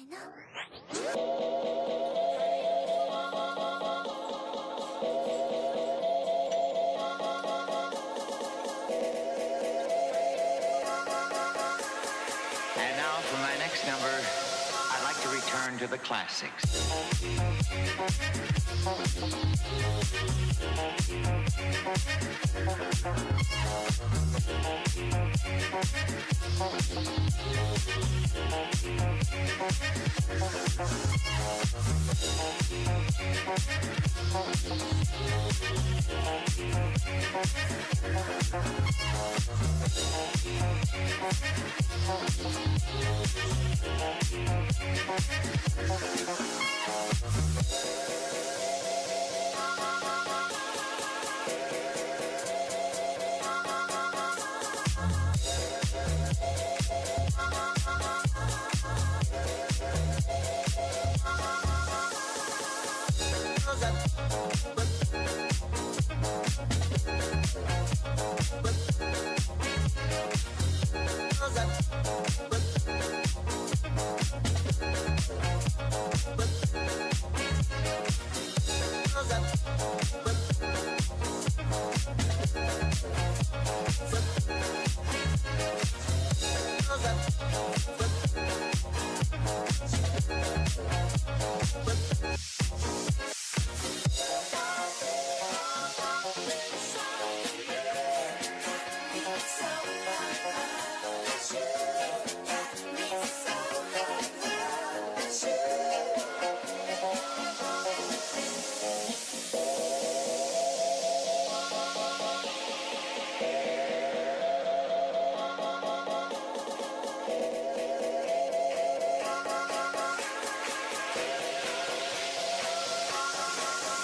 And now for my next number, I'd like to return to the classics.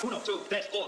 Uno, two, tres, four.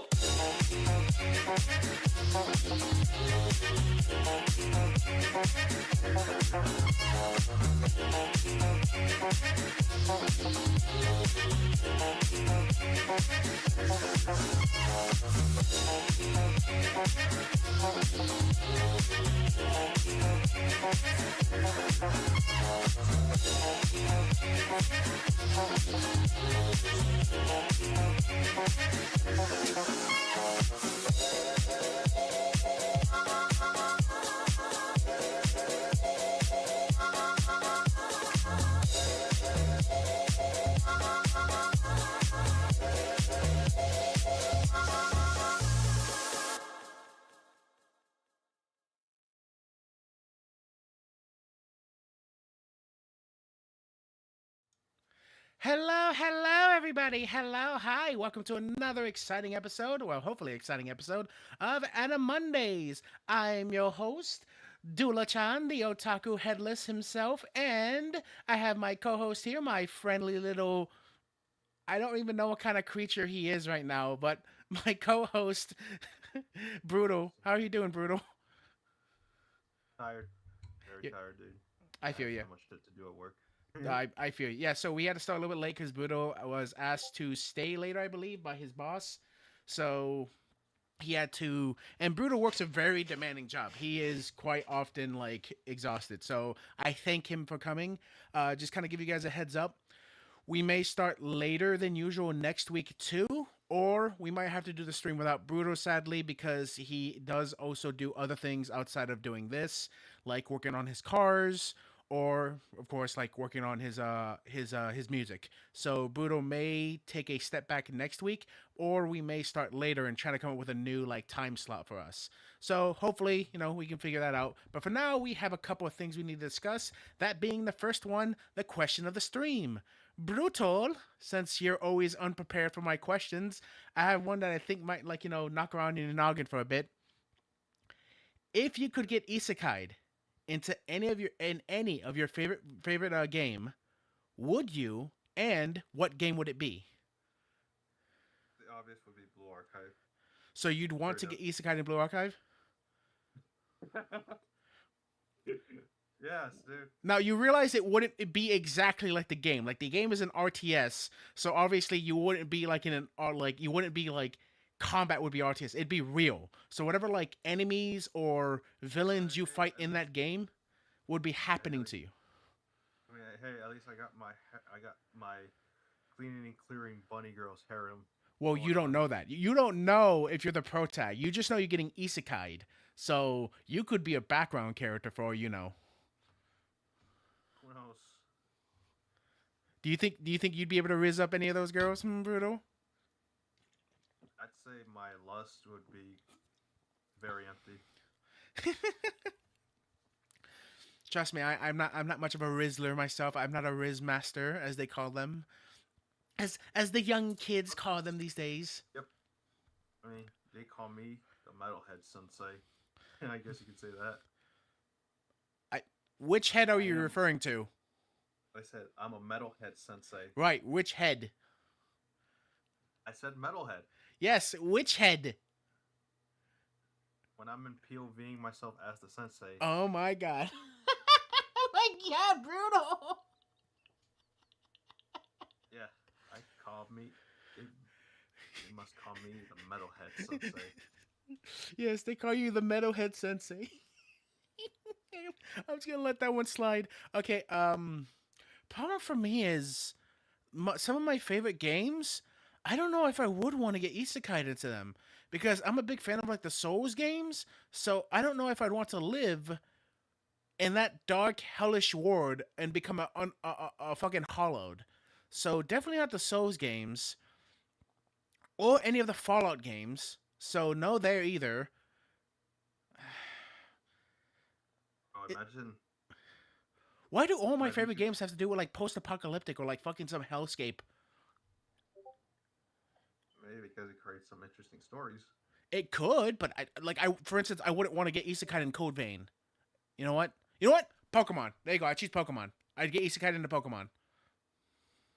Hello, everybody. Hello, hi. Welcome to another exciting episode, well, hopefully exciting episode of Anime Mondays. I'm your host, Dula-chan, the otaku headless himself, and I have my co-host here, my friendly little, I don't even know what kind of creature he is right now, but my co-host, Brutal. How are you doing, Brutal? Tired. Very Yeah, tired, dude. I I feel have you. so much to do at work. I feel you. Yeah, so we had to start a little bit late because Bruto was asked to stay later, I believe, by his boss. So he had to, and Bruto works a very demanding job. He is quite often like exhausted. So I thank him for coming. Just kind of give you guys a heads up. We may start later than usual next week too, or we might have to do the stream without Bruto, sadly, because he does also do other things outside of doing this, like working on his cars, or of course, like working on his music. So Bruto may take a step back next week, or we may start later and try to come up with a new like time slot for us. So hopefully, we can figure that out. But for now, we have a couple of things we need to discuss. That being the first one, the question of the stream. Brutal, since you're always unprepared for my questions, I have one that I think might knock around in your noggin for a bit. If you could get isekai'd into any of your favorite game, would you? And what game would it be? The obvious would be Blue Archive. So you'd want to get isekai'd in Blue Archive? Yes, dude. Now you realize it wouldn't be exactly like the game. Like the game is an RTS, so obviously you wouldn't be like in an or like you wouldn't be like combat would be RTS. It'd be real. So whatever like enemies or villains you fight in that game would be happening to you. I mean, Hey, at least I got my cleaning and clearing bunny girl's harem. Well, going you don't on. know that. You don't know if you're the pro tag. You just know you're getting isekai'd. So you could be a background character for all you know. Who knows? Do you think you'd be able to riz up any of those girls, Bruto? I'd say my lust would be very empty. Trust me, I'm not much of a rizzler myself. I'm not a riz master, as they call them. As the young kids call them these days. Yep. I mean, they call me the metalhead sensei. I guess you could say that. Which head are you am. referring to? I said I'm a metalhead sensei. Right, which head? I said metalhead. Yes, which head? When I'm in POVing myself as the sensei. Oh my god. Like, yeah, Bruto. Yeah, they must call me the metalhead sensei. Yes, they call you the Meadowhead Sensei. I'm just gonna let that one slide. Okay, problem for me is some of my favorite games. I don't know if I would want to get isekai'd into them because I'm a big fan of like the Souls games. So I don't know if I'd want to live in that dark, hellish world and become a fucking hollowed. So definitely not the Souls games or any of the Fallout games. So no there either. Oh, imagine. Why do all my Imagine favorite you- games have to do with like post-apocalyptic or like fucking some hellscape? Maybe because it creates some interesting stories. It could, but for instance, I wouldn't want to get isekai in Code Vein. You know what? You know what? Pokemon. There you go. I choose Pokemon. I'd get isekai into Pokemon.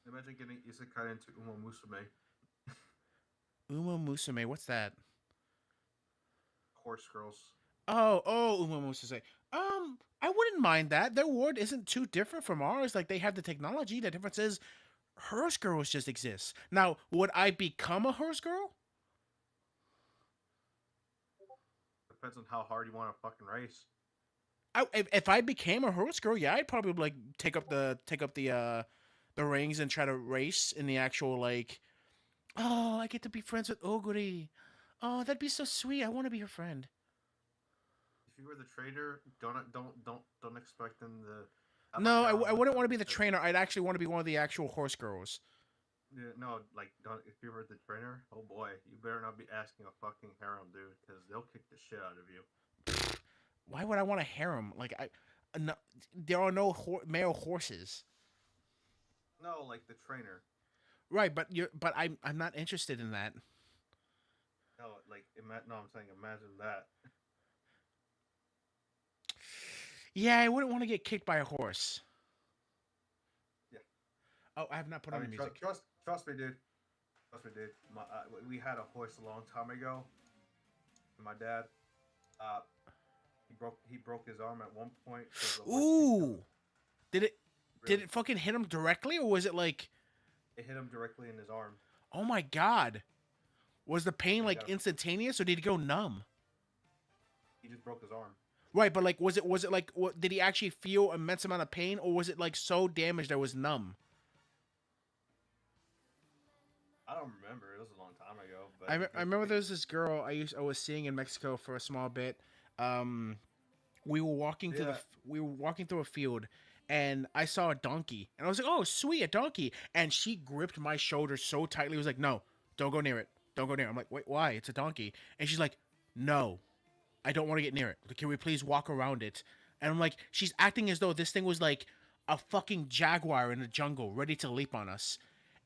Imagine getting isekai into Uma Musume. Uma Musume. What's that? Horse girls. Oh, Uma Musume. I wouldn't mind that. Their world isn't too different from ours. Like they have the technology. The difference is, horse girls just exist. Now, would I become a horse girl? Depends on how hard you want to fucking race. If I became a horse girl, yeah, I'd probably like take up the rings and try to race in the actual like. Oh, I get to be friends with Oguri. Oh, that'd be so sweet. I want to be her friend. If you were the trader, don't expect them to. No, I wouldn't want to be the trainer. I'd actually want to be one of the actual horse girls. Yeah, no, like don't. If you were the trainer, oh boy, you better not be asking a fucking harem, dude, because they'll kick the shit out of you. Why would I want a harem? Like no, there are no male horses. No, like the trainer. Right, but I'm not interested in that. No, like no, I'm saying imagine that. Yeah, I wouldn't want to get kicked by a horse. Yeah. Oh, I have not put on the music. Trust me, dude. Trust me, dude. We had a horse a long time ago. And my dad, he broke his arm at one point. Ooh, did it fucking hit him directly, or was it like? It hit him directly in his arm. Oh my god, was the pain like instantaneous, or did he go numb? He just broke his arm. Right, but like, was it like, did he actually feel immense amount of pain, or was it like so damaged that it was numb? I don't remember. It was a long time ago. But I remember there was this girl I was seeing in Mexico for a small bit. We were walking through a field, and I saw a donkey, and I was like, "Oh, sweet, a donkey!" And she gripped my shoulder so tightly, it was like, "No, don't go near it. Don't go near it." I'm like, "Wait, why? It's a donkey." And she's like, "No, I don't want to get near it. Can we please walk around it?" And I'm like, she's acting as though this thing was like a fucking jaguar in the jungle, ready to leap on us.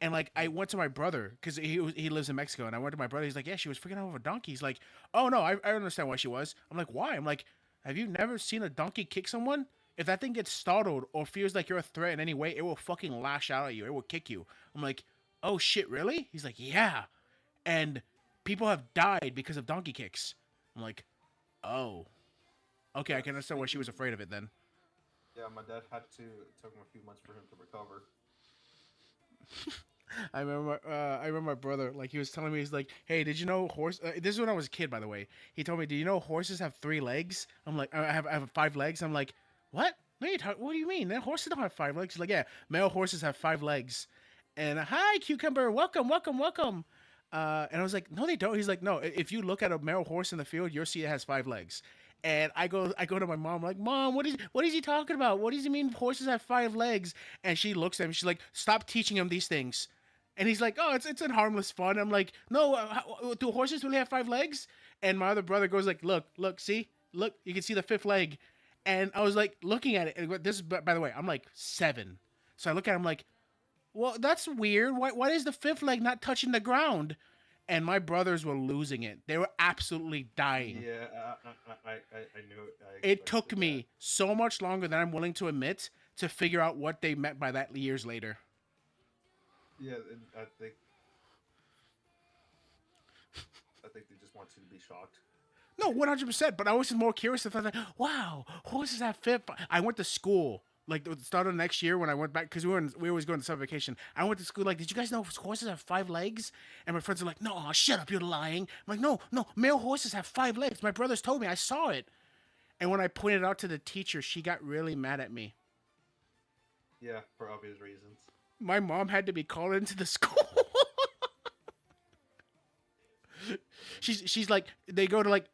And like, I went to my brother because he lives in Mexico, and I went to my brother. He's like, "Yeah, she was freaking out over a donkey." He's like, "Oh no, I understand why she was." I'm like, "Why?" I'm like, "Have you never seen a donkey kick someone? If that thing gets startled or feels like you're a threat in any way, it will fucking lash out at you. It will kick you." I'm like, "Oh shit, really?" He's like, "Yeah," and people have died because of donkey kicks. I'm like, "Oh, okay, I can understand why she was afraid of it then." Yeah, my dad had to. It took him a few months for him to recover. I remember my brother, like, he was telling me, he's like, "Hey, did you know this is when I was a kid, by the way. He told me, "Do you know horses have 3 legs?" I'm like, I have 5 legs." I'm like, "What?" No, what do you mean? Horses don't have 5 legs. He's like, yeah, male horses have 5 legs. And hi, cucumber, welcome, welcome, welcome. And I was like, no, they don't. He's like, no. If you look at a male horse in the field, you'll see it has 5 legs. And I go to my mom, like, Mom, what is he talking about? What does he mean horses have 5 legs? And she looks at me, she's like, stop teaching him these things. And he's like, oh, it's in harmless fun. I'm like, no, do horses really have 5 legs? And my other brother goes like, look, see, look, you can see the 5th leg. And I was like looking at it. And this is, by the way, I'm like 7. So I look at him like, well, that's weird. Why is the 5th leg not touching the ground? And my brothers were losing it. They were absolutely dying. Yeah, I knew it. It took me so much longer than I'm willing to admit to figure out what they meant by that years later. Yeah, I think they just want you to be shocked. No, 100%. But I was more curious. If I was like, wow, horses have 5th. I went to school. Like, the start of next year when I went back, because we always go on summer vacation. I went to school, like, did you guys know horses have 5 legs? And my friends are like, no, shut up, you're lying. I'm like, no, male horses have 5 legs. My brothers told me, I saw it. And when I pointed it out to the teacher, she got really mad at me. Yeah, for obvious reasons. My mom had to be called into the school. She's like, they go to like,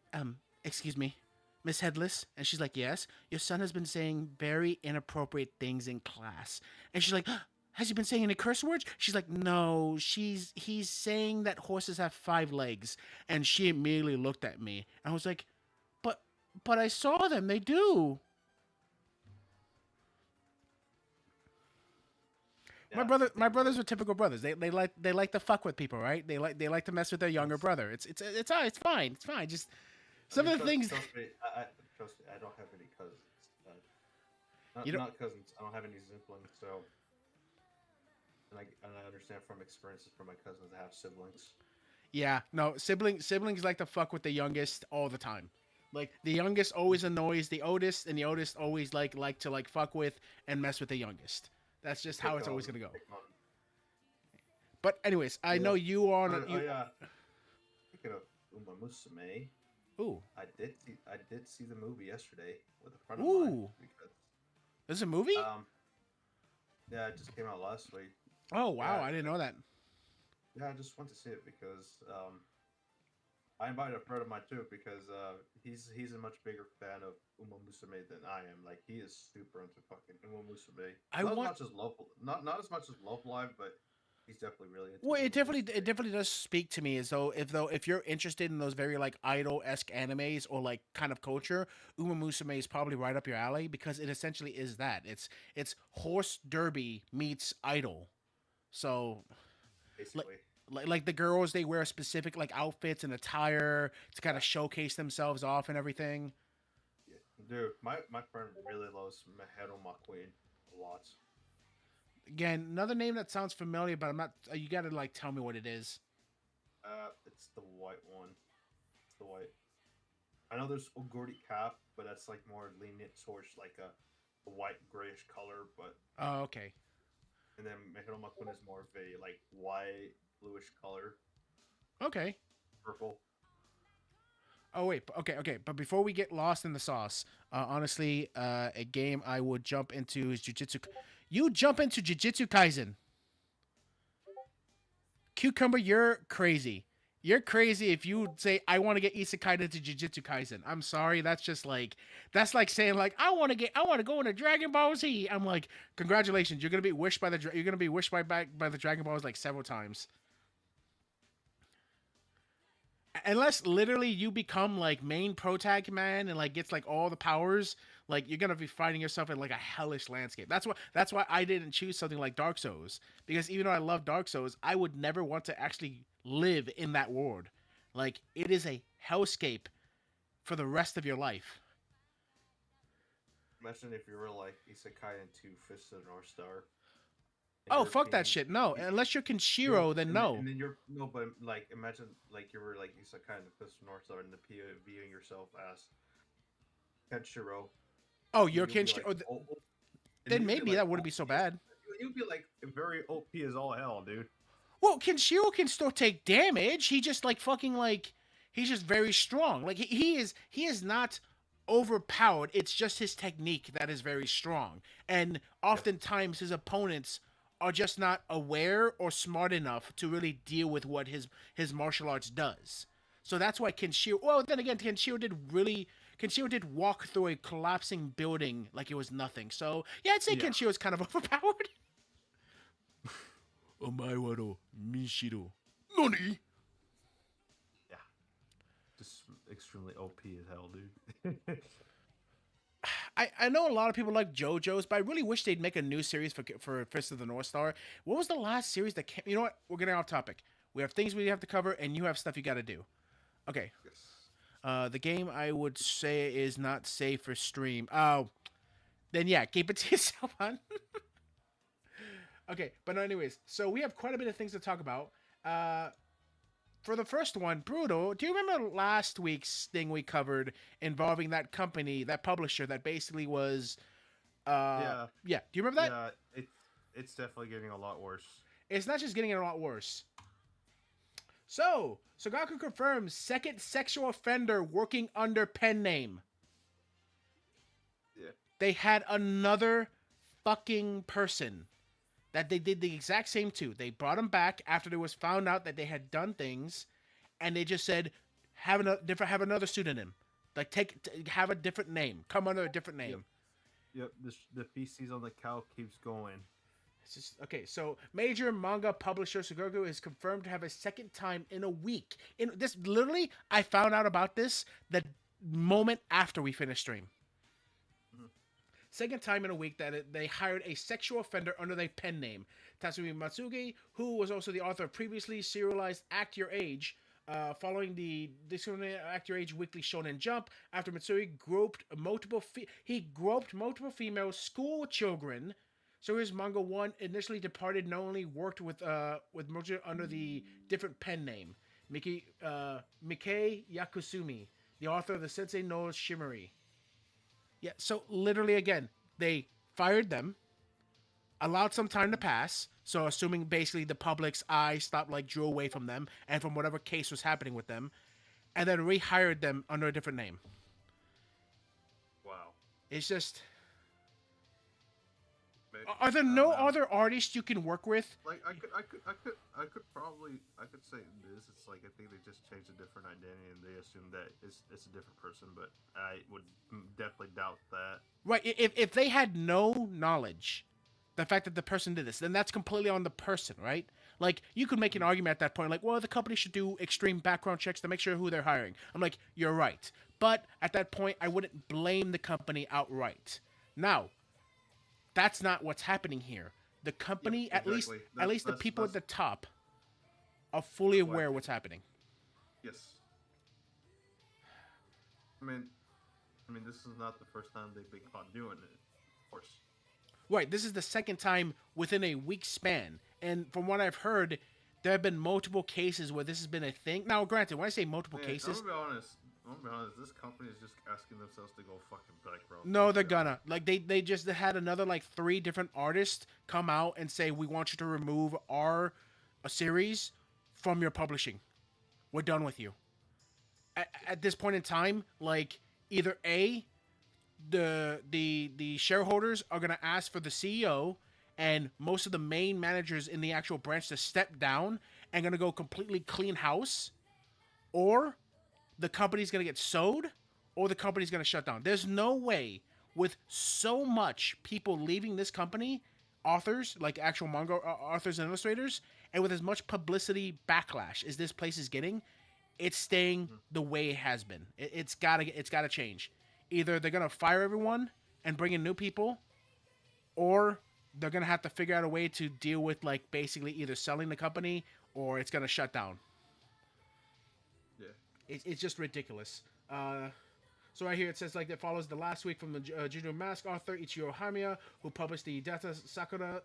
excuse me, Miss Headless, and she's like, yes, your son has been saying very inappropriate things in class. And she's like, has he been saying any curse words? She's like, no, he's saying that horses have 5 legs. And she immediately looked at me. And I was like, but I saw them, they do. Yeah, My brothers are typical brothers. They like to fuck with people, right? They like to mess with their younger brother. It's fine. It's fine. Just some of the things. Trust me, I don't have any cousins. Not cousins. I don't have any siblings. So, and I understand from experiences from my cousins that have siblings. Yeah, no, siblings like to fuck with the youngest all the time. Like, the youngest always annoys the oldest, and the oldest always like to fuck with and mess with the youngest. That's just how it's always gonna go. But anyways, I know you are on. Speaking of Uma Musume, Ooh, I did see the movie yesterday with a friend of mine. Because, there's a movie? Yeah, it just came out last week. Oh wow, Yeah. I didn't know that. Yeah, I just went to see it because I invited a friend of mine too because he's a much bigger fan of Uma Musume than I am. Like, he is super into fucking Uma Musume. Not as much as Love Live, but he's definitely really into. Well, Uma it definitely Musume. does speak to me as though if you're interested in those very like idol-esque animes or like kind of culture, Uma Musume is probably right up your alley because it essentially is that. It's horse derby meets idol. So Basically. like the girls, they wear specific like outfits and attire to kind of showcase themselves off and everything. Yeah. Dude, my friend really loves Mehero McQueen a lot. Again, another name that sounds familiar, but I'm not. You gotta like tell me what it is. It's the white one. It's the white. I know there's Oguri Cap, but that's like more lenient towards like a white grayish color. But Oh, okay. and then Mehero McQueen is more of a like white bluish color, Okay. purple. Oh wait, okay. But before we get lost in the sauce, honestly, a game I would jump into is Jujutsu. You jump into Jujutsu Kaisen. Cucumber, you're crazy. You're crazy if you say I want to get isekai into Jujutsu Kaisen. I'm sorry, that's like saying like I want to go into Dragon Ball Z. I'm like, congratulations, you're gonna be wished by the Dragon Balls like several times. Unless literally you become like main protag man and like gets like all the powers, like you're gonna be finding yourself in like a hellish landscape. That's why I didn't choose something like Dark Souls, because even though I love Dark Souls, I would never want to actually live in that world. Like, it is a hellscape for the rest of your life. Imagine if you were like isekai into Fist of the North Star. Oh, fuck that shit. No, unless you're Kenshiro, then no. And then you're no, but like imagine like you were like isekai in the Fist of the North Star and the viewing yourself as Kenshiro. Oh, you're Kenshiro. Like, then maybe that wouldn't be so bad. You'd be like very OP as all hell, dude. Well, Kenshiro can still take damage. He just like fucking like he's just very strong. Like he is not overpowered. It's just his technique that is very strong. And oftentimes his opponents are just not aware or smart enough to really deal with what his martial arts does. So that's why Kenshiro. Well, then again, Kenshiro did walk through a collapsing building like it was nothing. So yeah, I'd say Kenshiro is kind of overpowered. Omae wa no Mishiro. Nani? Yeah. Just extremely OP as hell, dude. I know a lot of people like JoJo's, but I really wish they'd make a new series for Fist of the North Star. What was the last series that came? You know what? We're getting off topic. We have things we have to cover, and you have stuff you got to do. Okay. Yes. The game I would say is not safe for stream. Oh, then yeah, keep it to yourself, hon. Okay, but anyways, so we have quite a bit of things to talk about. For the first one, Brutal, do you remember last week's thing we covered involving that company, that publisher that basically was... Yeah, do you remember that? Yeah, it's definitely getting a lot worse. It's not just getting a lot worse. So, Shogakukan confirms second sexual offender working under pen name. Yeah. They had another fucking person that they did the exact same to. They brought him back after it was found out that they had done things, and they just said, have another pseudonym, like have a different name, come under a different name. Yep. The feces on the cow keeps going. It's just, okay, so major manga publisher Shogakukan is confirmed to have a second time in a week. In this, literally, I found out about this the moment after we finished stream. Second time in a week that they hired a sexual offender under their pen name. Tatsumi Matsugi, who was also the author of previously serialized Act Your Age, following the Act Your Age weekly Shonen Jump, after Matsugi groped multiple female school children. So his manga one initially departed, not only worked with Mojo under the different pen name, Mikei Yakusumi, the author of the Sensei no Shimori. Yeah, so literally again, they fired them, allowed some time to pass, so assuming basically the public's eye stopped, drew away from them and from whatever case was happening with them, and then rehired them under a different name. Wow. It's just... Maybe, Are there no other artists you can work with? Like I could say this. It's like I think they just changed a different identity and they assume that it's a different person, but I would definitely doubt that. Right. If they had no knowledge, the fact that the person did this, then that's completely on the person, right? Like, you could make an argument at that point, like, well, the company should do extreme background checks to make sure who they're hiring. I'm like, you're right. But at that point, I wouldn't blame the company outright. Now, that's not what's happening here. The company, Yep, exactly. at least the people at the top, are fully aware of what's happening. Yes. I mean, this is not the first time they've been caught doing it, of course. Right, this is the second time within a week span. And from what I've heard, there have been multiple cases where this has been a thing. Now, granted, when I say multiple cases... I'm gonna be honest, this company is just asking themselves to go fucking bankrupt. No, they're gonna. Like, they just had another, 3 different artists come out and say, we want you to remove our series from your publishing. We're done with you. At this point in time, either A, the shareholders are gonna ask for the CEO and most of the main managers in the actual branch to step down and gonna go completely clean house, or the company's gonna get sold, or the company's gonna shut down. There's no way, with so much people leaving this company, authors, like actual manga authors and illustrators, and with as much publicity backlash as this place is getting, it's staying the way it has been. It's gotta change. Either they're gonna fire everyone and bring in new people, or they're gonna have to figure out a way to deal with basically either selling the company or it's gonna shut down. Yeah. It's just ridiculous. So right here it says that follows the last week from the Jujutsu Mask author Ichiro Hamiya, who published the Data Sakura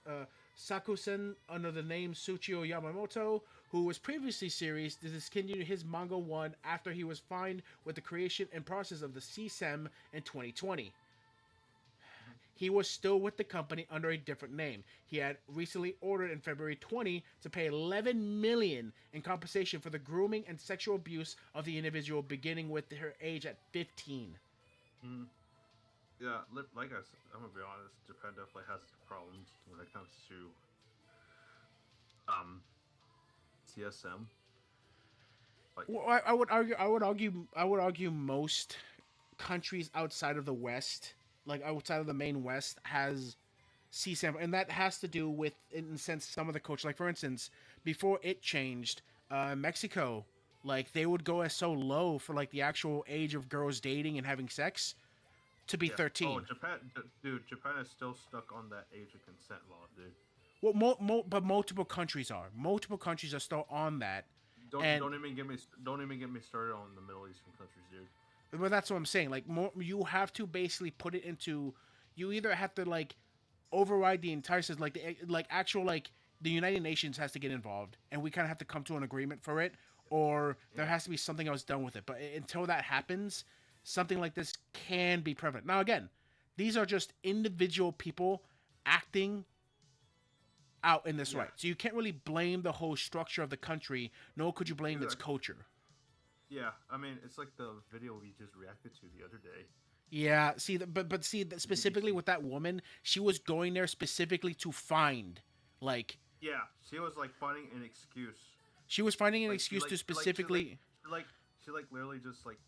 Sakusen under the name Tsuchiyo Yamamoto, who was previously series to discontinue his manga one after he was fined with the creation and process of the CSEM in 2020. He was still with the company under a different name. He had recently ordered in February 20 to pay $11 million in compensation for the grooming and sexual abuse of the individual, beginning with her age at 15. Mm. Yeah, like I'm gonna be honest. Japan definitely has problems when it comes to um CSM. Like, Well, I would argue. I would argue most countries outside of the West, like outside of the main West, has C sample, and that has to do with, in a sense, some of the culture. Like for instance, before it changed, Mexico, like they would go as so low for like the actual age of girls dating and having sex to be yeah. Oh, 13. Dude, Japan is still stuck on that age of consent law, dude. Well, but multiple countries are. Multiple countries are still on that, Don't and don't even get me started on the Middle Eastern countries, dude. but that's what I'm saying. Like you have to basically put it into. You either have to like override the entire system, like like actual like the United Nations has to get involved, and we kind of have to come to an agreement for it, or there has to be something else done with it. But until that happens, something like this can be prevalent. Now, again, these are just individual people acting out in this Yeah. right, so you can't really blame the whole structure of the country. Nor could you blame its Exactly. culture. Yeah, I mean, it's like the video we just reacted to the other day. Yeah, see, but see, specifically with that woman, she was going there specifically to find, like, Yeah, she was like finding an excuse. she was finding an Like she excuse to like specifically. she like literally just like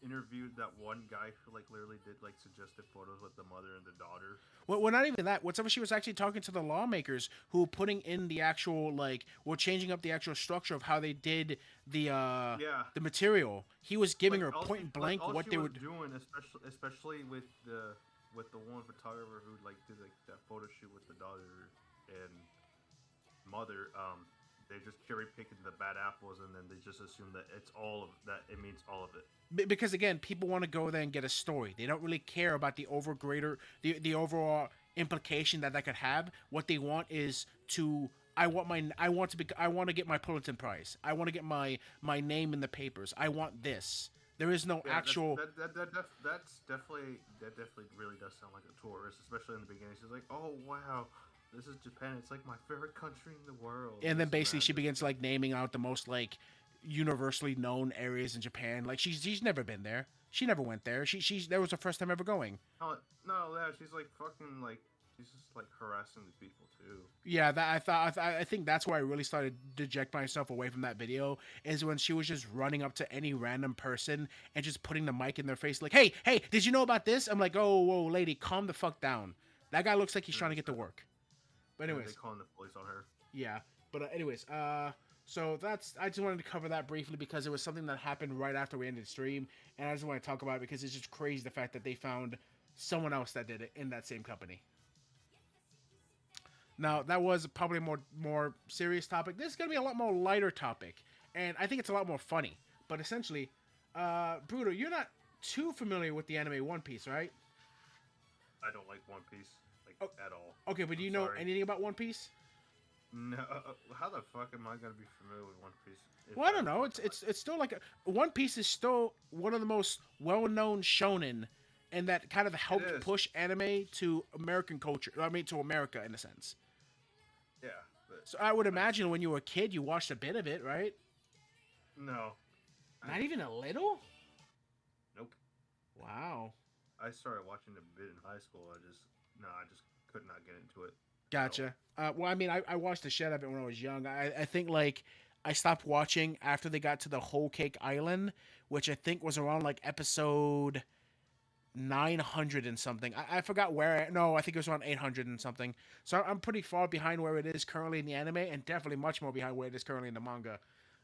interviewed that one guy who like literally did like suggestive photos with the mother and the daughter. Well, not even that. Whatsoever, she was actually talking to the lawmakers who were putting in the actual like, were changing up the actual structure of how they did Yeah. the material. He was giving Like, her all point she, blank all what she they was would. doing, especially with the one photographer who like did like that photo shoot with the daughter and mother. They just cherry picking the bad apples, and then they just assume that it's all of that. It means all of it. Because again, people want to go there and get a story. They don't really care about the the overall implication that could have. What they want is to. I want to get my Pulitzer Prize. I want to get my name in the papers. I want this. There is no Yeah, actual. that definitely really does sound like a tourist, especially in the beginning. She's like, "Oh wow, this is Japan. It's like my favorite country in the world." And then This basically that. she begins like naming out the most like universally known areas in Japan. Like she's never been there. She never went there. She's that was her first time ever going. No, that she's like fucking like she's just like harassing the people too. Yeah, that I think that's where I really started to deject myself away from that video is when she was just running up to any random person and just putting the mic in their face like, hey, did you know about this? I'm like, oh, whoa, lady, calm the fuck down. That guy looks like he's trying to get to work. But And anyways, they calling the police on her. yeah. But so I just wanted to cover that briefly because it was something that happened right after we ended the stream, and I just want to talk about it because it's just crazy the fact that they found someone else that did it in that same company. Now that was probably a more serious topic. This is gonna be a lot more lighter topic, and I think it's a lot more funny. But essentially, Bruto, you're not too familiar with the anime One Piece, right? I don't like One Piece like Oh, at all. Okay, but do you I'm know sorry. anything about One Piece? No, how the fuck am I gonna be familiar with One Piece? If Well, I don't know. fucking like- It's still like One Piece is still one of the most well-known shonen, and that kind of helped is. push anime to American culture. I mean, to America in a sense. yeah, but So I would imagine when you were a kid, you watched a bit of it, right? no, Not even a little. nope. Wow. I started watching a bit in high school. I just could not get into it. Gotcha. Well, I mean, I watched the shit out of it when I was young. I think like I stopped watching after they got to the Whole Cake Island, which I think was around like episode 900 and something. I forgot where. No, I think it was around 800 and something. So I'm pretty far behind where it is currently in the anime, and definitely much more behind where it is currently in the manga,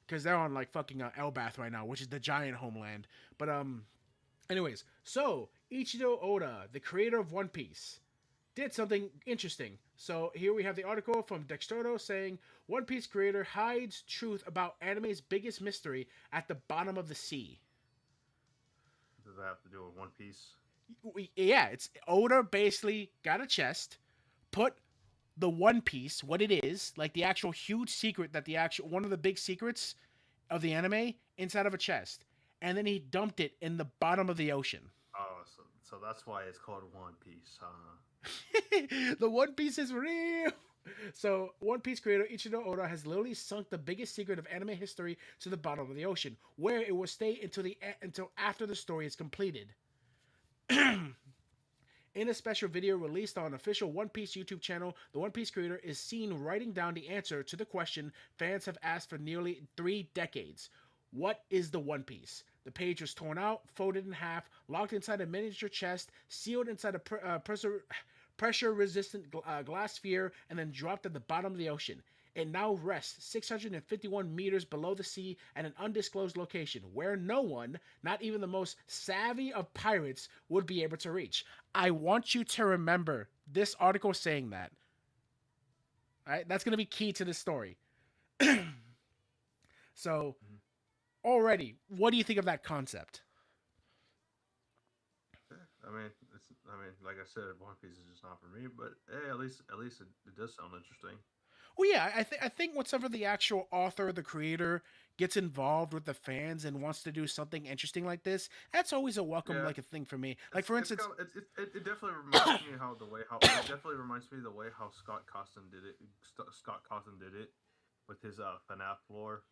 because they're on like fucking Elbath right now, which is the giant homeland. But anyways, so Ichido Oda, the creator of One Piece, did something interesting. So here we have the article from Dexterdo saying One Piece creator hides truth about anime's biggest mystery at the bottom of the sea. Does that have to do with One Piece? Yeah, it's Oda basically got a chest, put the One Piece, what it is, like the actual huge secret that the actual one of the big secrets of the anime inside of a chest, and then he dumped it in the bottom of the ocean. Oh, so that's why it's called One Piece, huh? The One Piece is real. So, One Piece creator Ichido Oda has literally sunk the biggest secret of anime history to the bottom of the ocean, where it will stay until after the story is completed. In a special video released on official One Piece YouTube channel, the One Piece creator is seen writing down the answer to the question fans have asked for nearly 3 decades. What is the One Piece? The page was torn out, folded in half, locked inside a miniature chest, sealed inside a pressure-resistant glass sphere, and then dropped at the bottom of the ocean. It now rests 651 meters below the sea at an undisclosed location where no one, not even the most savvy of pirates, would be able to reach. I want you to remember this article saying that. All right, that's going to be key to this story. So, already, what do you think of that concept? I mean, like I said, One Piece is just not for me. But hey, at least it does sound interesting. Well, yeah, I think whenever the actual author, the creator, gets involved with the fans and wants to do something interesting like this, that's always a welcome Yeah. like a thing for me. Like for instance, it definitely reminds me it definitely reminds me of the way how Scott Cawthon did it. Scott Cawthon did it with his FNAF lore.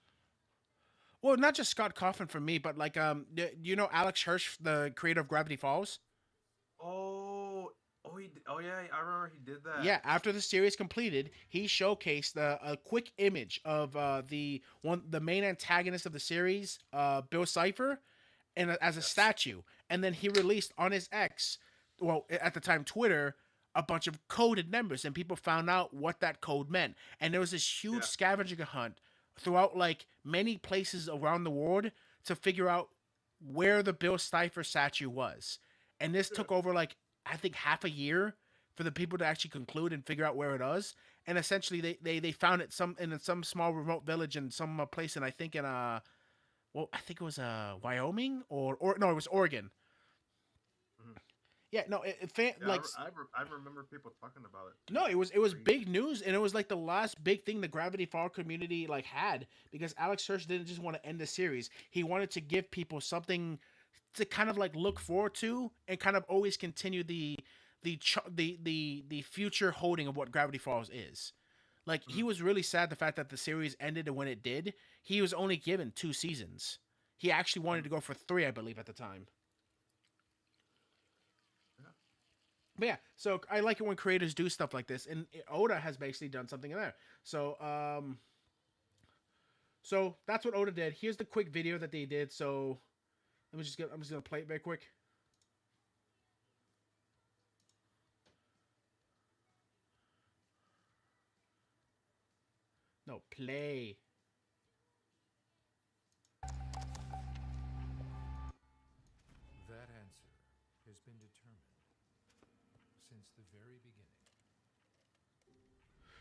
well, not just Scott Cawthon for me, but like you know Alex Hirsch, the creator of Gravity Falls? Yeah, I remember he did that. Yeah, after the series completed, he showcased a quick image of the main antagonist of the series, Bill Cipher, and as a statue, and then he released on his X, well at the time Twitter, a bunch of coded numbers, and people found out what that code meant, and there was this huge scavenger hunt throughout like many places around the world to figure out where the Bill Cipher statue was, and this took over like I think half a year for the people to actually conclude and figure out where it was. And essentially, they found it in some small remote village in some place, and I think in I think it was Wyoming or no, it was Oregon. Mhm. Yeah, no, I remember people talking about it. no, it was big news, and it was like the last big thing the Gravity Falls community like had, because Alex Hirsch didn't just want to end the series; he wanted to give people something to kind of like look forward to and kind of always continue the future holding of what Gravity Falls is. Like he was really sad the fact that the series ended when it did. He was only given 2 seasons. He actually wanted to go for 3, I believe, at the time. But yeah, so I like it when creators do stuff like this, and Oda has basically done something there. So so that's what Oda did. Here's the quick video that they did. So I'm just gonna play it very quick. No, play. That answer has been determined since the very beginning.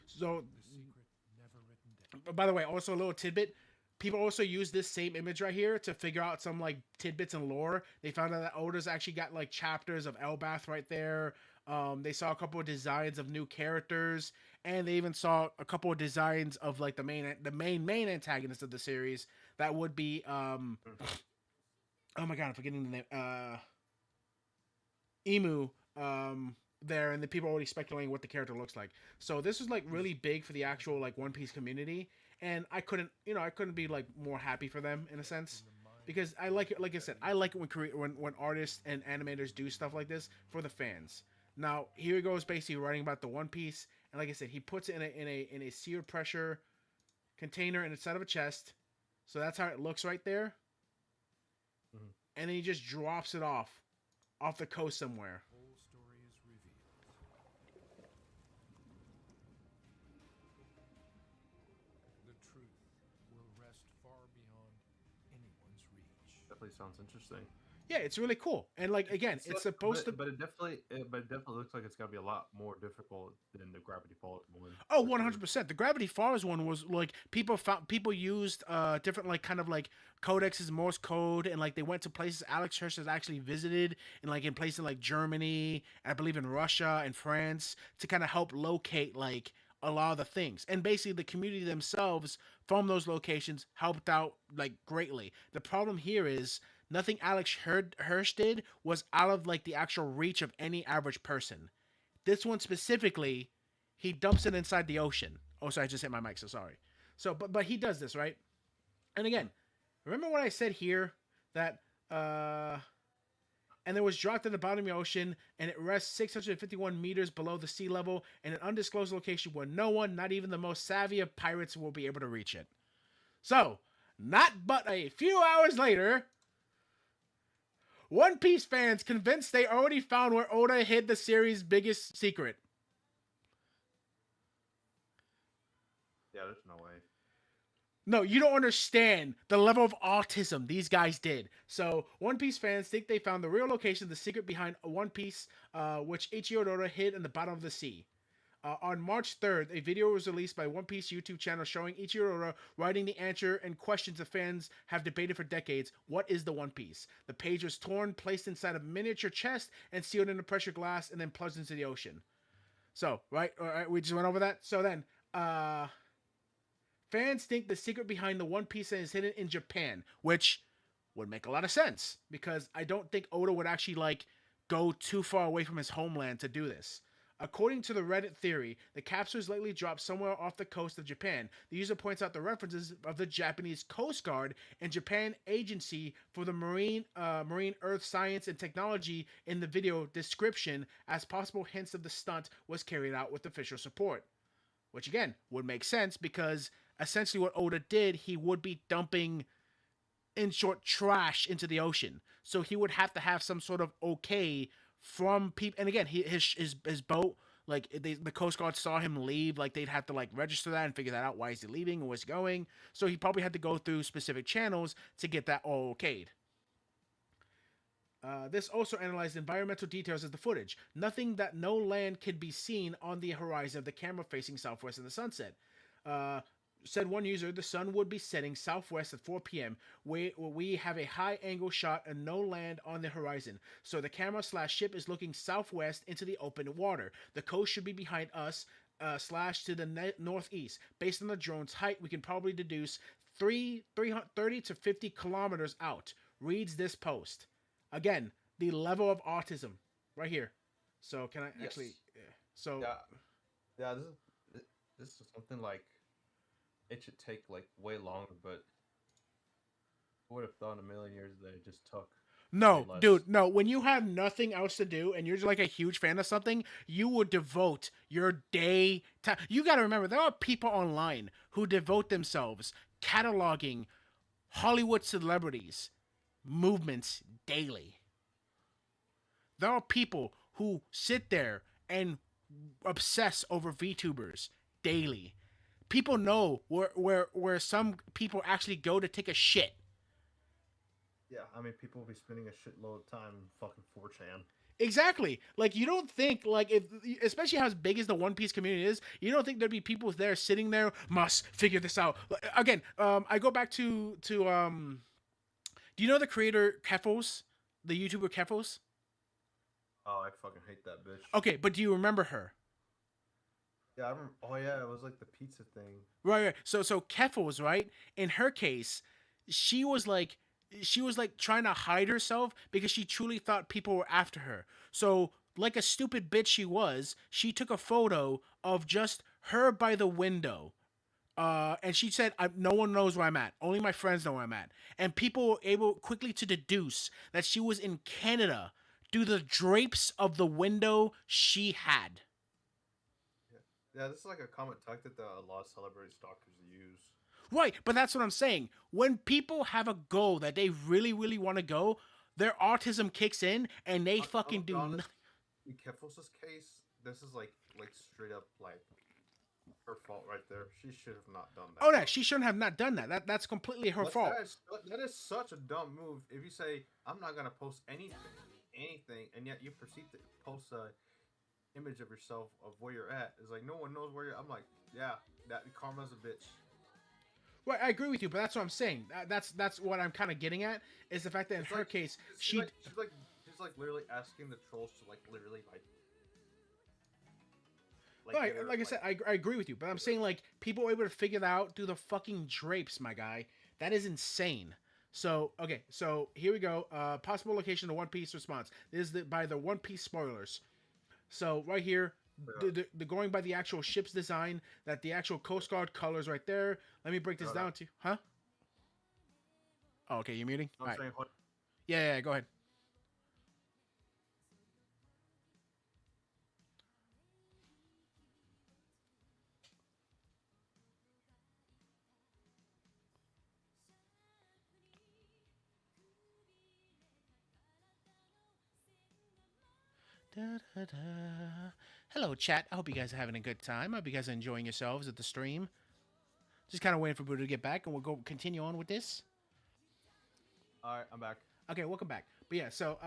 So, The secret never written down. by the way, also a little tidbit. People also use this same image right here to figure out some like tidbits and lore. They found out that Oda's actually got like chapters of Elbath right there. They saw a couple of designs of new characters, and they even saw a couple of designs of like the main antagonist of the series. That would be oh my god, I'm forgetting the name. Emu. There, and the people are already speculating what the character looks like. So this is like really big for the actual like One Piece community, and I couldn't be like more happy for them in a sense, because I like it. Like I said, I like it when artists and animators do stuff like this for the fans. Now here he goes, basically writing about the One Piece, and like I said, he puts it in a sealed pressure container inside of a chest. So that's how it looks right there, and then he just drops it off the coast somewhere. Whole story is revealed. The truth will rest far beyond anyone's reach. Definitely sounds interesting. Yeah, it's really cool. And like again, it's supposed to. But it definitely looks like it's gonna be a lot more difficult than the Gravity Falls one. Oh, 100%. The Gravity Falls one was like people used different like kind of like codexes, Morse code, and like they went to places Alex Hirsch has actually visited, and like in places like Germany, I believe in Russia and France, to kind of help locate like a lot of the things. And basically the community themselves from those locations helped out like greatly. The problem here is nothing Alex Hirsch did was out of like the actual reach of any average person. This one specifically, he dumps it inside the ocean. Oh, sorry, I just hit my mic, so sorry. So, but he does this, right? And again, remember what I said here, that and it was dropped at the bottom of the ocean, and it rests 651 meters below the sea level in an undisclosed location where no one, not even the most savvy of pirates, will be able to reach it. So, not but a few hours later, One Piece fans convinced they already found where Oda hid the series' biggest secret. Yeah, there's no way. No, you don't understand the level of autism these guys did. So, One Piece fans think they found the real location, the secret behind One Piece, which Ichiro Oda hid in the bottom of the sea. On March 3rd, a video was released by One Piece YouTube channel showing Ichiro Oda writing the answer and questions the fans have debated for decades. What is the One Piece? The page was torn, placed inside a miniature chest, and sealed in a pressure glass, and then plunged into the ocean. So, right, we just went over that. So then, fans think the secret behind the One Piece is hidden in Japan, which would make a lot of sense, because I don't think Oda would actually, go too far away from his homeland to do this. According to the Reddit theory, the capsule is likely dropped somewhere off the coast of Japan. The user points out the references of the Japanese Coast Guard and Japan Agency for the Marine Earth Science and Technology in the video description as possible hints of the stunt was carried out with official support. Which, again, would make sense, because essentially what Oda did, he would be dumping, in short, trash into the ocean. So he would have to have some sort of okay from people. And again, his boat, the Coast Guard saw him leave, they'd have to register that and figure that out. Why is he leaving and where's he going? So he probably had to go through specific channels to get that all okayed. This also analyzed environmental details of the footage. Nothing that no land could be seen on the horizon of the camera facing southwest in the sunset. Said one user, the sun would be setting southwest at 4 p.m. We have a high angle shot and no land on the horizon. So the camera/ship is looking southwest into the open water. The coast should be behind us / to the northeast. Based on the drone's height, we can probably deduce 30 to 50 kilometers out. Reads this post. Again, the level of autism right here. So can I actually? Yeah. So yeah. This is something it should take way longer, but I would have thought in a million years that it just took. No, dude, no. When you have nothing else to do and you're just a huge fan of something, you would devote your day to. You got to remember, there are people online who devote themselves cataloging Hollywood celebrities' movements daily. There are people who sit there and obsess over VTubers daily. People know where some people actually go to take a shit. Yeah, I mean, people will be spending a shitload of time in fucking 4chan. Exactly. You don't think, if, especially how big as the One Piece community is, you don't think there'd be people there sitting there, must figure this out. Again, I go back to do you know the creator Keffos? The YouTuber Keffos? Oh, I fucking hate that bitch. Okay, but do you remember her? Yeah, I remember. Oh yeah, it was the pizza thing. Right. So Keffos, right? In her case, she was trying to hide herself because she truly thought people were after her. So, like a stupid bitch she took a photo of just her by the window. And she said, no one knows where I'm at. Only my friends know where I'm at. And people were able quickly to deduce that she was in Canada due to the drapes of the window she had. Yeah, this is a common tactic that a lot of celebrity stalkers use. Right, but that's what I'm saying. When people have a goal that they really, really want to go, their autism kicks in and they fucking do nothing. In Keffos' case, this is straight up her fault right there. She should have not done that. Oh, no, she shouldn't have not done that. That's completely her fault. That is such a dumb move. If you say, I'm not gonna post anything, and yet you proceed to post a image of yourself of where you're at, it's no one knows where you're. I'm yeah, that karma's a bitch. Right, I agree with you, but that's what I'm saying. That's what I'm kind of getting at, is the fact that in her case, she's literally asking the trolls to literally right, I said, I agree with you, but I'm saying people were able to figure that out through the fucking drapes, my guy. That is insane. So okay, so here we go. Possible location of One Piece response. This is by the One Piece spoilers. So right here, the going by the actual ship's design, that the actual Coast Guard colors right there. Let me break this down to you. Huh? Oh, okay, you're muting? All right. Yeah, go ahead. Da-da-da. Hello, chat. I hope you guys are having a good time. I hope you guys are enjoying yourselves at the stream. Just kind of waiting for Buddha to get back, and we'll go continue on with this. All right, I'm back. Okay, welcome back. But yeah, so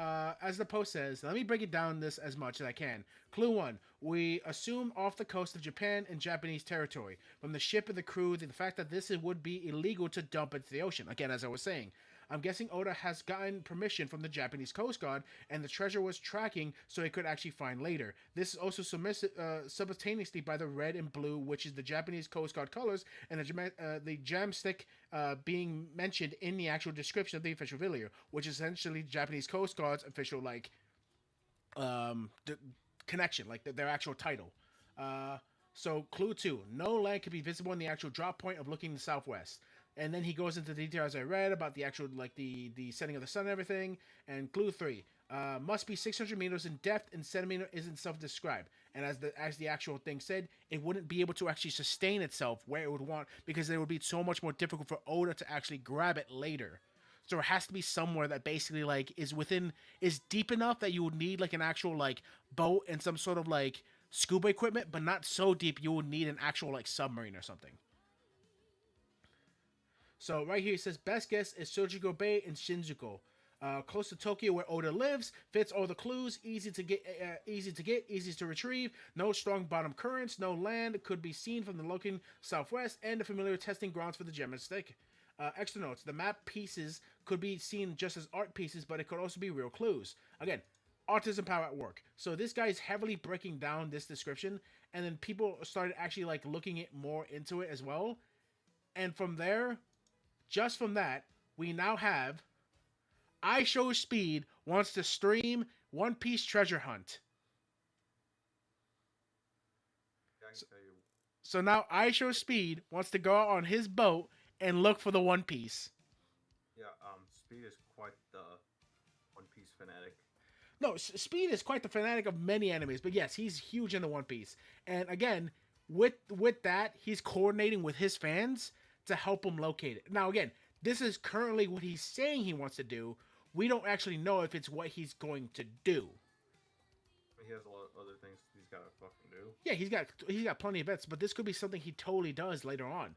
as the post says, let me break it down this as much as I can. Clue 1. We assume off the coast of Japan and Japanese territory. From the ship and the crew, the fact that this would be illegal to dump into the ocean. Again, as I was saying, I'm guessing Oda has gotten permission from the Japanese Coast Guard, and the treasure was tracking so it could actually find later. This is also simultaneously by the red and blue, which is the Japanese Coast Guard colors, and the gemstick being mentioned in the actual description of the official video, which is essentially Japanese Coast Guard's official connection, their actual title. So clue 2, no land could be visible in the actual drop point of looking southwest. And then he goes into detail as I read about the actual the setting of the sun and everything. And clue 3, must be 600 meters in depth, and centimeter isn't self-described. And as the actual thing said, it wouldn't be able to actually sustain itself where it would want, because it would be so much more difficult for Oda to actually grab it later. So it has to be somewhere that basically is deep enough that you would need an actual boat and some sort of scuba equipment, but not so deep you would need an actual submarine or something. So right here it says best guess is Sojigo Bay in Shinjuku, close to Tokyo where Oda lives. Fits all the clues. Easy to get, easy to retrieve. No strong bottom currents. No land could be seen from the looking southwest, and the familiar testing grounds for the gem and stick. Extra notes: the map pieces could be seen just as art pieces, but it could also be real clues. Again, autism power at work. So this guy is heavily breaking down this description, and then people started actually looking it more into it as well, and from there. Just from that, we now have I Show Speed wants to stream One Piece treasure hunt. Yeah, I can tell you. So now I Show Speed wants to go out on his boat and look for the One Piece. Yeah, Speed is quite the One Piece fanatic. No, Speed is quite the fanatic of many animes, but yes, he's huge in the One Piece. And again, with that, he's coordinating with his fans to help him locate it. Now, again, this is currently what he's saying he wants to do. We don't actually know if it's what he's going to do. He has a lot of other things he's got to fucking do. Yeah, he's got plenty of bets, but this could be something he totally does later on.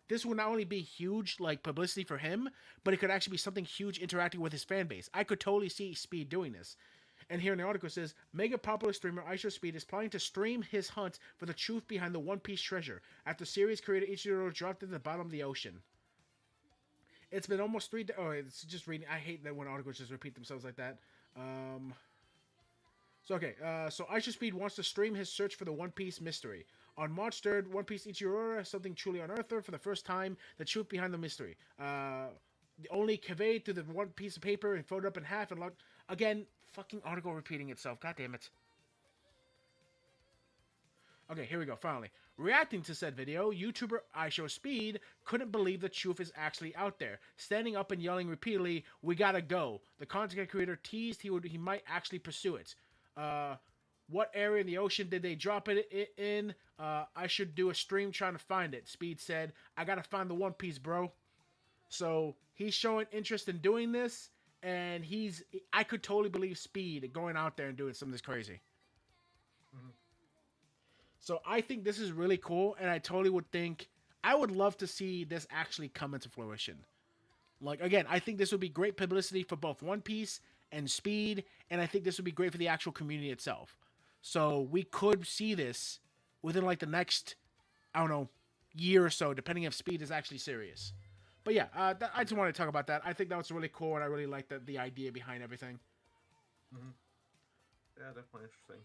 This will not only be huge publicity for him, but it could actually be something huge interacting with his fan base. I could totally see Speed doing this. And here in the article it says, mega popular streamer Aisho Speed is planning to stream his hunt for the truth behind the One Piece treasure after series creator Ichiro dropped it at the bottom of the ocean. It's been almost 3 days. Oh, it's just reading. I hate that when articles just repeat themselves like that. So Aisho Speed wants to stream his search for the One Piece mystery. On March 3rd, One Piece Ichiro has something truly unearthed for the first time, the truth behind the mystery. Only conveyed through the one piece of paper and folded up in half and locked. Again, fucking article repeating itself. God damn it. Okay, here we go, finally. Reacting to said video, YouTuber Aisho Speed couldn't believe the truth is actually out there, standing up and yelling repeatedly, "We gotta go." The content creator teased he might actually pursue it. What area in the ocean did they drop it in? I should do a stream trying to find it. Speed said, "I gotta find the One Piece, bro." So he's showing interest in doing this, and I could totally believe Speed going out there and doing something this crazy. Mm-hmm. So I think this is really cool, and I would love to see this actually come into fruition. Again, I think this would be great publicity for both One Piece and Speed, and I think this would be great for the actual community itself. So we could see this within the next, I don't know, year or so, depending if Speed is actually serious. But yeah, I just wanted to talk about that. I think that was really cool, and I really like the idea behind everything. Mm-hmm. Yeah, definitely interesting.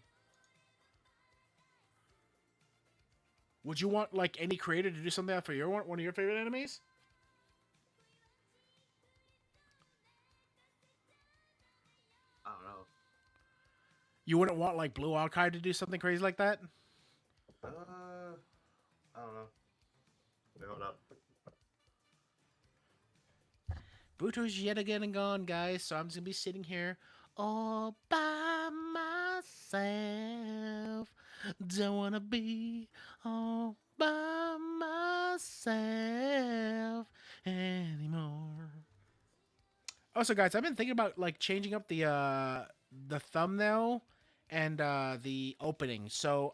Would you want any creator to do something for one of your favorite animes? I don't know. You wouldn't want Blue Archive to do something crazy like that? I don't know. Wait, hold up. Buto's yet again gone, guys, so I'm just gonna be sitting here all by myself. Don't wanna be all by myself anymore. Also, guys, I've been thinking about changing up the thumbnail and the opening. So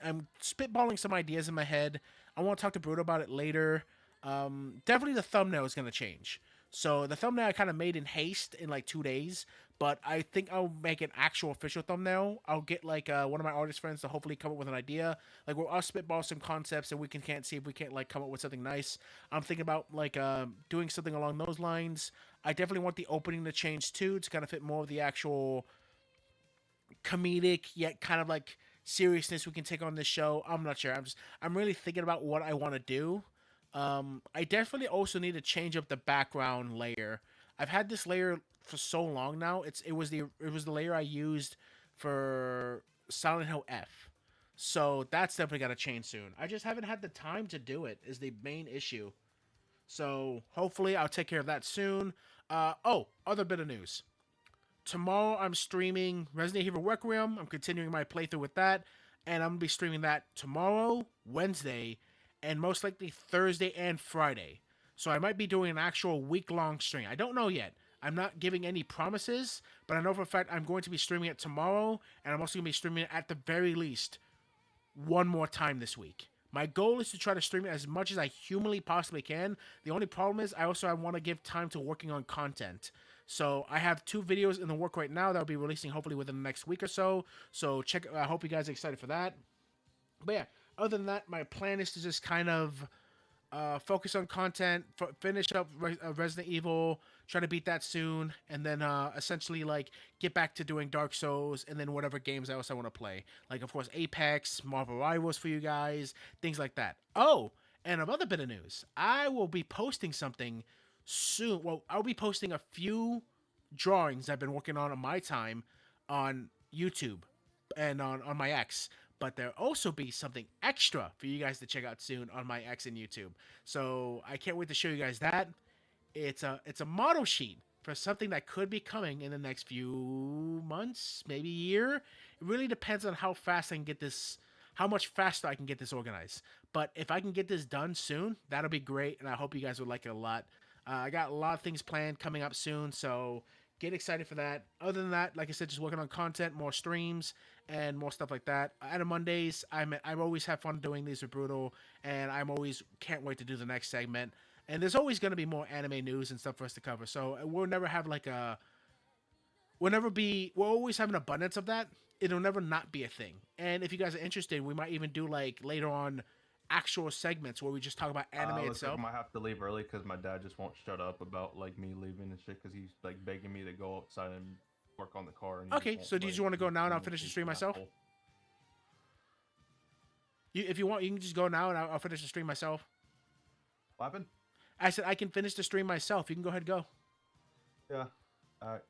I'm spitballing some ideas in my head. I want to talk to Bruto about it later. Definitely the thumbnail is going to change. So the thumbnail I kind of made in haste in like 2 days, but I think I'll make an actual official thumbnail. I'll get like one of my artist friends to hopefully come up with an idea. Like I'll spitball some concepts and we can't see if we can't like come up with something nice. I'm thinking about like doing something along those lines. I definitely want the opening to change too to kind of fit more of the actual comedic yet kind of like seriousness we can take on this show. I'm not sure. I'm really thinking about what I want to do. I definitely also need to change up the background layer. I've had this layer for so long now. It was the layer I used for Silent Hill F. So that's definitely got to change soon. I just haven't had the time to do it is the main issue. So hopefully I'll take care of that soon. Other bit of news. Tomorrow I'm streaming Resident Evil Requiem. I'm continuing my playthrough with that. And I'm going to be streaming that tomorrow, Wednesday, and most likely Thursday and Friday. So I might be doing an actual week-long stream. I don't know yet. I'm not giving any promises, but I know for a fact I'm going to be streaming it tomorrow, and I'm also going to be streaming it at the very least one more time this week. My goal is to try to stream it as much as I humanly possibly can. The only problem is I want to give time to working on content. So I have 2 videos in the work right now that I'll be releasing hopefully within the next week or so. So I hope you guys are excited for that. But yeah, other than that, my plan is to just kind of focus on content, finish up Resident Evil, try to beat that soon, and then essentially like get back to doing Dark Souls and then whatever games else I want to play. Like of course Apex, Marvel Rivals for you guys, things like that. Oh, and another bit of news. I will be posting something soon. Well, I'll be posting a few drawings I've been working on my time on YouTube and on my X. But there'll also be something extra for you guys to check out soon on my X and YouTube. So I can't wait to show you guys that. It's a model sheet for something that could be coming in the next few months, maybe year. It really depends on how fast I can get this, how much faster I can get this organized. But if I can get this done soon, that'll be great, and I hope you guys will like it a lot. I got a lot of things planned coming up soon, so get excited for that. Other than that, like I said, just working on content, more streams, and more stuff like that. At Mondays, I always have fun doing these with Brutal, and I'm always can't wait to do the next segment. And there's always going to be more anime news and stuff for us to cover. So we'll never have like we'll always have an abundance of that. It'll never not be a thing. And if you guys are interested, we might even do like later on actual segments where we just talk about anime itself. I might have to leave early because my dad just won't shut up about like me leaving and shit because he's like begging me to go outside and work on the car. And okay, so do you just want to go now and I'll finish the stream myself? If you want, you can just go now and I'll finish the stream myself. What happened? I said I can finish the stream myself. You can go ahead and go. Yeah. All right.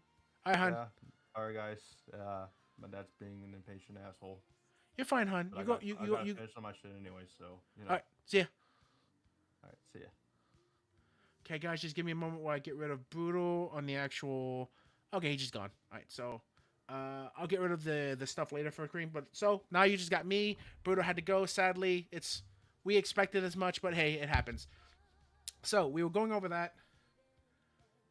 All right, hon. Yeah. All right, guys. My dad's being an impatient asshole. You're fine, hon. But You I go. got, You I go. gotta You. finish on my shit anyway, so you know. All right. See ya. All right. See ya. Okay, guys, just give me a moment while I get rid of Brutal on the actual. Okay, he's just gone. All right, so I'll get rid of the stuff later for Cream. But so now you just got me. Brutal had to go. Sadly, we expected as much, but hey, it happens. So we were going over that.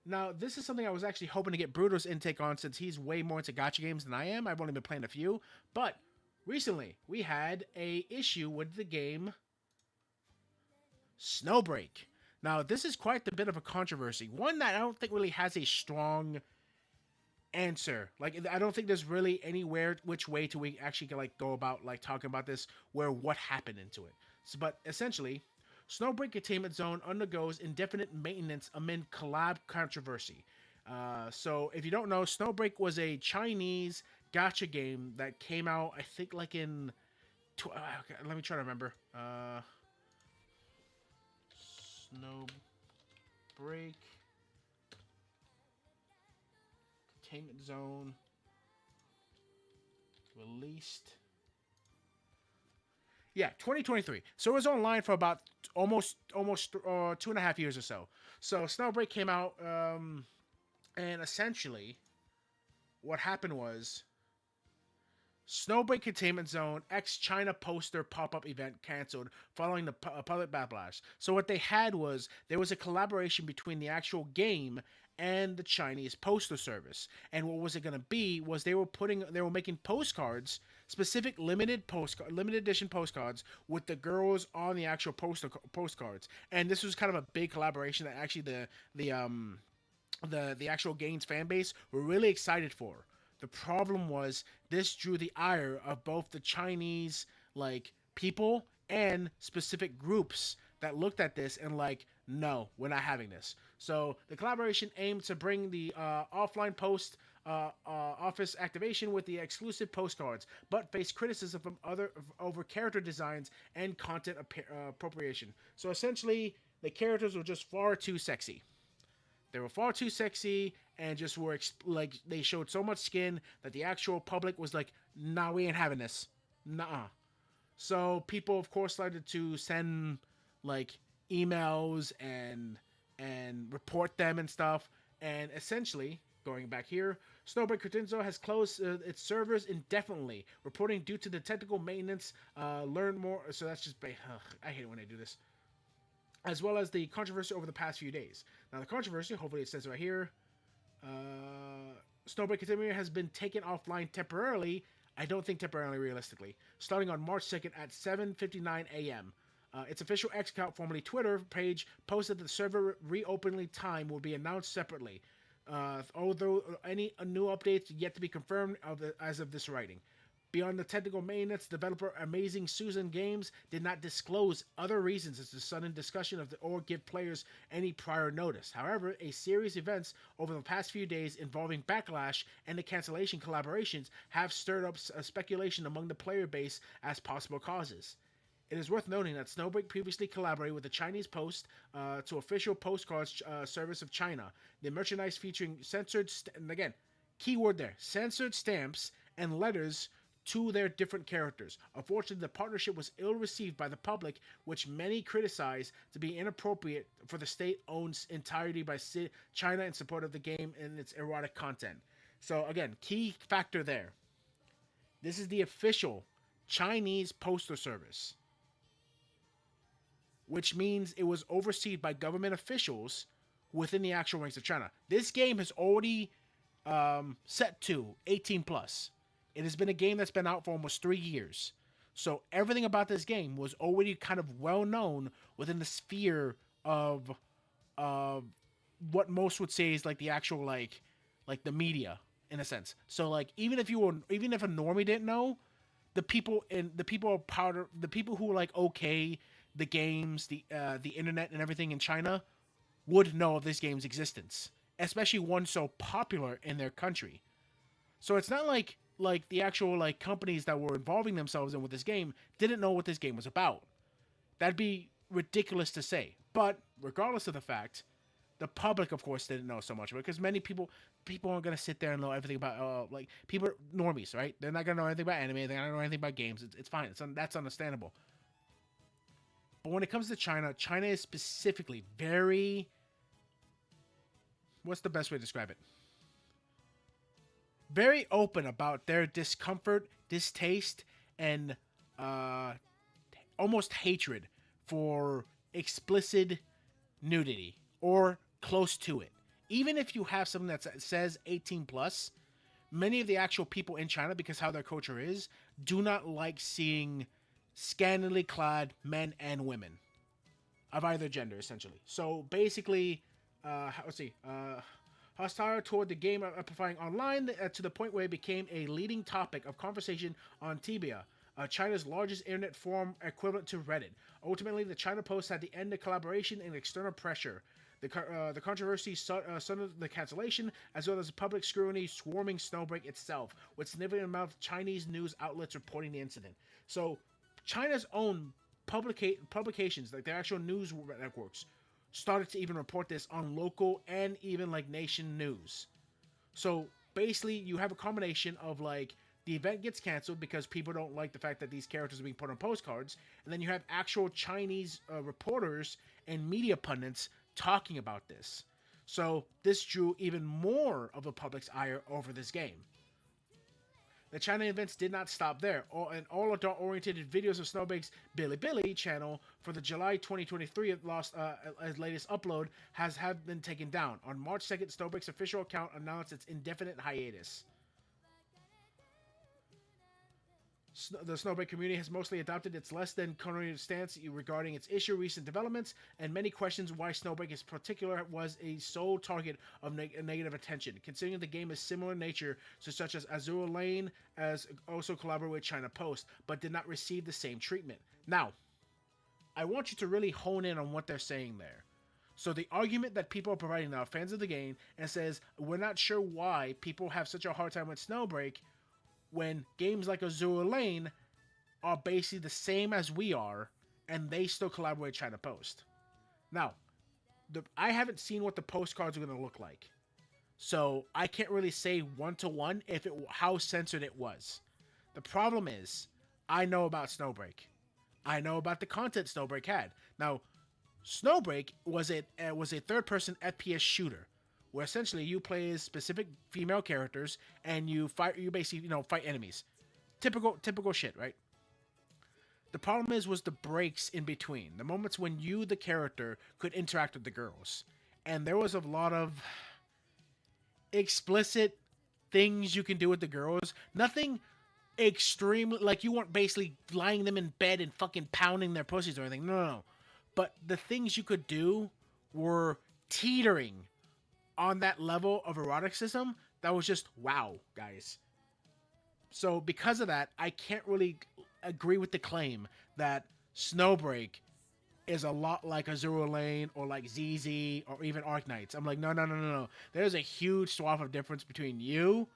Now this is something I was actually hoping to get Brutal's intake on since he's way more into gacha games than I am. I've only been playing a few, but recently we had a issue with the game SnowBreak. Now, this is quite a bit of a controversy. One that I don't think really has a strong answer. Like, I don't think there's really anywhere which way to we actually like go about like talking about this where what happened into it. So, but essentially, SnowBreak Entertainment Zone undergoes indefinite maintenance amid collab controversy. So, if you don't know, SnowBreak was a Chinese gacha game that came out, I think, like in. Let me try to remember. SnowBreak Entertainment Zone released. Yeah, 2023. So it was online for about almost 2.5 years or so. So SnowBreak came out, and essentially, what happened was Snowbreak Containment Zone ex-China poster pop-up event canceled following the public backlash. So what they had was there was a collaboration between the actual game and the Chinese postal service. And what was it going to be was they were making postcards, specific limited edition postcards with the girls on the actual postcards. And this was kind of a big collaboration that actually the actual game's fan base were really excited for. The problem was this drew the ire of both the Chinese people and specific groups that looked at this and no, we're not having this. So the collaboration aimed to bring the offline post office activation with the exclusive postcards, but faced criticism from over character designs and content appropriation. So essentially, the characters were just far too sexy. They were far too sexy and just were they showed so much skin that the actual public was like, nah, we ain't having this. Nuh-uh. So people, of course, started to send emails and report them and stuff. And essentially, going back here, SnowBreaker has closed its servers indefinitely, reporting due to the technical maintenance. Learn more. So that's just I hate it when they do this. As well as the controversy over the past few days. Now, the controversy, hopefully it says right here, SnowBreaker has been taken offline temporarily. I don't think temporarily, realistically. Starting on March 2nd at 7:59 a.m. Its official X account, formerly Twitter, page posted that the server reopening time will be announced separately. Although any new updates yet to be confirmed as of this writing. Beyond the technical maintenance, developer Amazing Susan Games did not disclose other reasons as to sudden discussion or give players any prior notice. However, a series of events over the past few days involving backlash and the cancellation collaborations have stirred up speculation among the player base as possible causes. It is worth noting that SnowBreak previously collaborated with the Chinese Post to official postcards service of China. The merchandise featuring censored, and again, keyword there, censored stamps and letters to their different characters. Unfortunately, the partnership was ill-received by the public, which many criticize to be inappropriate for the state-owned entirety by China in support of the game and its erotic content. So again, key factor there. This is the official Chinese postal service, which means it was overseen by government officials within the actual ranks of China. This game has already set to 18 plus. It has been a game that's been out for almost 3 years. So everything about this game was already kind of well known within the sphere of what most would say is the actual the media in a sense. So even if a normie didn't know, the people who okay the games, the internet and everything in China would know of this game's existence, especially one so popular in their country. So it's not like the actual companies that were involving themselves in with this game didn't know what this game was about. That'd be ridiculous to say. But regardless of the fact, the public, of course, didn't know so much about it because many people aren't gonna sit there and know everything about people are normies, right? They're not gonna know anything about anime. They're not gonna know anything about games. It's fine. That's understandable. But when it comes to China, China is specifically very. What's the best way to describe it? Very open about their discomfort, distaste, and almost hatred for explicit nudity or close to it. Even if you have something that says 18 plus, many of the actual people in China, because how their culture is, do not like seeing scantily clad men and women of either gender, essentially. So basically, hostile toward the game amplifying online to the point where it became a leading topic of conversation on Tibia, China's largest internet forum equivalent to Reddit. Ultimately, the China Post had to end the collaboration and external pressure. The controversy stunted the cancellation, as well as the public scrutiny swarming SnowBreak itself, with significant amount of Chinese news outlets reporting the incident. So, China's own publications, their actual news networks, started to even report this on local and even nation news. So basically you have a combination of the event gets canceled because people don't like the fact that these characters are being put on postcards, and then you have actual Chinese reporters and media pundits talking about this. So this drew even more of the public's ire over this game. The China events did not stop there. All adult-oriented videos of Snowbreak's Billy channel for the July 2023 his latest upload have been taken down. On March 2nd, Snowbreak's official account announced its indefinite hiatus. The Snowbreak community has mostly adopted its less than condemning stance regarding its issue, recent developments, and many questions why Snowbreak in particular was a sole target of negative attention, considering the game is similar in nature to such as Azure Lane, as also collaborated with China Post, but did not receive the same treatment. Now, I want you to really hone in on what they're saying there. So the argument that people are providing now, fans of the game, and says, we're not sure why people have such a hard time with Snowbreak, when games like Azure Lane are basically the same as we are, and they still collaborate with China Post. Now, I haven't seen what the postcards are going to look like, so I can't really say one-to-one how censored it was. The problem is, I know about Snowbreak. I know about the content Snowbreak had. Now, Snowbreak was a third-person FPS shooter, where essentially you play as specific female characters and you basically fight enemies. Typical shit, right? The problem was the breaks in between, the moments when you, the character, could interact with the girls, and there was a lot of explicit things you can do with the girls. Nothing extreme, like you weren't basically lying them in bed and fucking pounding their pussies or anything. No. But the things you could do were teetering on that level of eroticism that was just wow, guys. So because of that, I can't really agree with the claim that Snowbreak is a lot like Azure Lane or like ZZ or even Arknights. I'm like, no. There's a huge swath of difference between you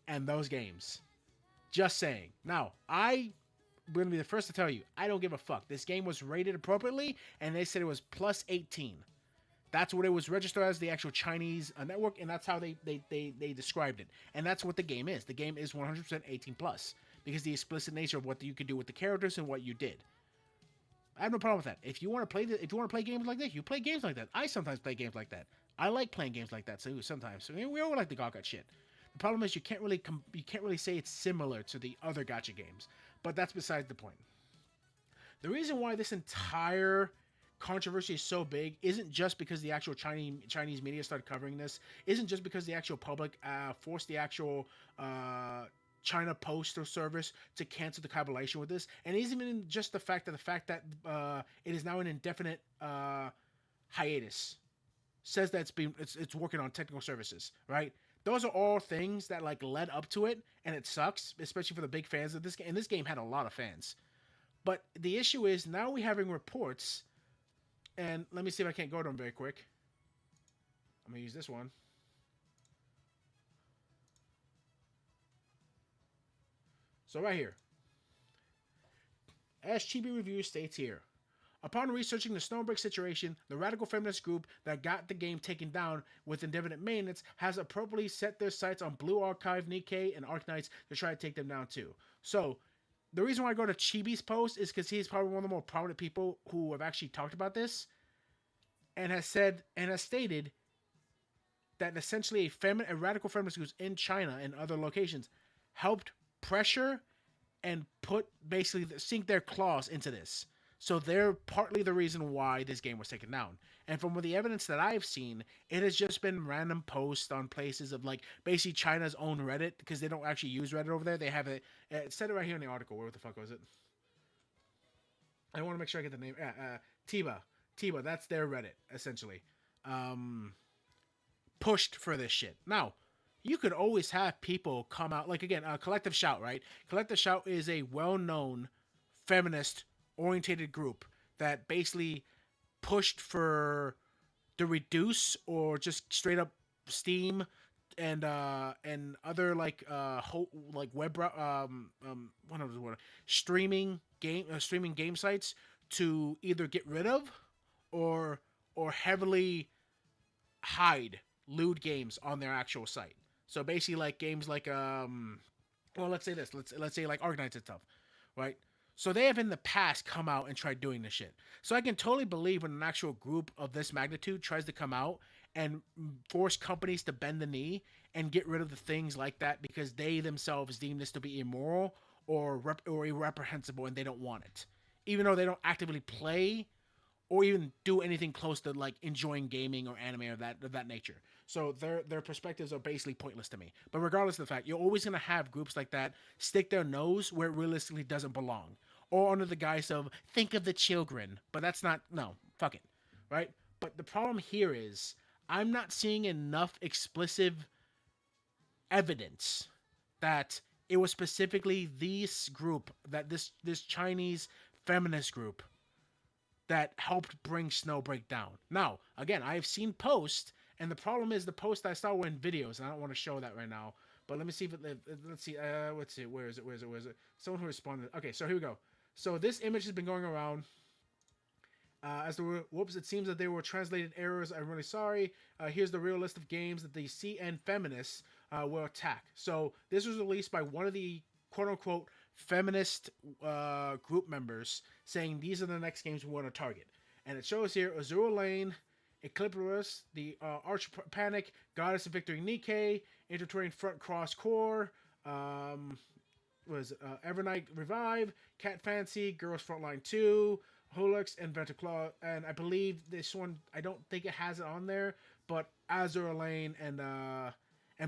and those games. Just saying. Now, I'm going to be the first to tell you, I don't give a fuck. This game was rated appropriately, and they said it was plus 18. That's what it was registered as, the actual Chinese network, and that's how they described it. And that's what the game is. The game is 100% 18 plus, because the explicit nature of what you could do with the characters and what you did. I have no problem with that. If you want to play games like that, you play games like that. I sometimes play games like that. I like playing games like that too. Sometimes we all like the gacha shit. The problem is you can't really say it's similar to the other gacha games. But that's besides the point. The reason why this entire controversy is so big isn't just because the actual Chinese media started covering this, isn't just because the actual public forced the actual China Postal Service to cancel the collaboration with this, and it isn't even just the fact that it is now an indefinite hiatus says that it's working on technical services, right? Those are all things that like led up to it, and it sucks, especially for the big fans of this game. And this game had a lot of fans, but the issue is now we're having reports. And let me see if I can't go to them very quick. I'm going to use this one. So right here. As Chibi Review states here, upon researching the Snowbreak situation, the radical feminist group that got the game taken down with indefinite maintenance has appropriately set their sights on Blue Archive, Nikkei, and Arknights to try to take them down too. So, the reason why I go to Chibi's post is because he's probably one of the more prominent people who have actually talked about this, and has stated that essentially a radical feminist groups in China and other locations helped pressure and sink their claws into this. So they're partly the reason why this game was taken down. And from the evidence that I've seen, it has just been random posts on places of like basically China's own Reddit, because they don't actually use Reddit over there. They have it said it right here in the article. Where the fuck was it? I want to make sure I get the name. Tiba, that's their Reddit, essentially. Pushed for this shit. Now, you could always have people come out, like again, Collective Shout, right? Collective Shout is a well-known feminist orientated group that basically pushed for the reduce or just straight up Steam and other like web streaming game sites to either get rid of or heavily hide lewd games on their actual site. So basically like games like let's say like Arknights and stuff, right? So they have in the past come out and tried doing this shit. So I can totally believe when an actual group of this magnitude tries to come out and force companies to bend the knee and get rid of the things like that because they themselves deem this to be immoral or irreprehensible and they don't want it, even though they don't actively play or even do anything close to like enjoying gaming or anime of that nature. So their perspectives are basically pointless to me. But regardless of the fact, you're always gonna have groups like that stick their nose where it realistically doesn't belong, or under the guise of think of the children. But that's not, no, fuck it, right? But the problem here is I'm not seeing enough explicit evidence that it was specifically this group, that this Chinese feminist group, that helped bring SnowBreak down. Now, again, I've seen posts, and the problem is the posts I saw were in videos, and I don't want to show that right now. But let me see if let's see, where is it? Someone who responded. Okay, so here we go. So this image has been going around. Whoops, it seems that they were translated errors. I'm really sorry. Here's the real list of games that the CN feminists will attack. So this was released by one of the quote-unquote feminist group members saying these are the next games we want to target. And it shows here Azure Lane, Eclipse, the Arch Panic, Goddess of Victory Nikkei, Intertwined Front Cross Core, Evernight Revive, Cat Fancy, Girls Frontline 2, Holix, and Ventaclaw. And I believe this one, I don't think it has it on there, but Azure Lane and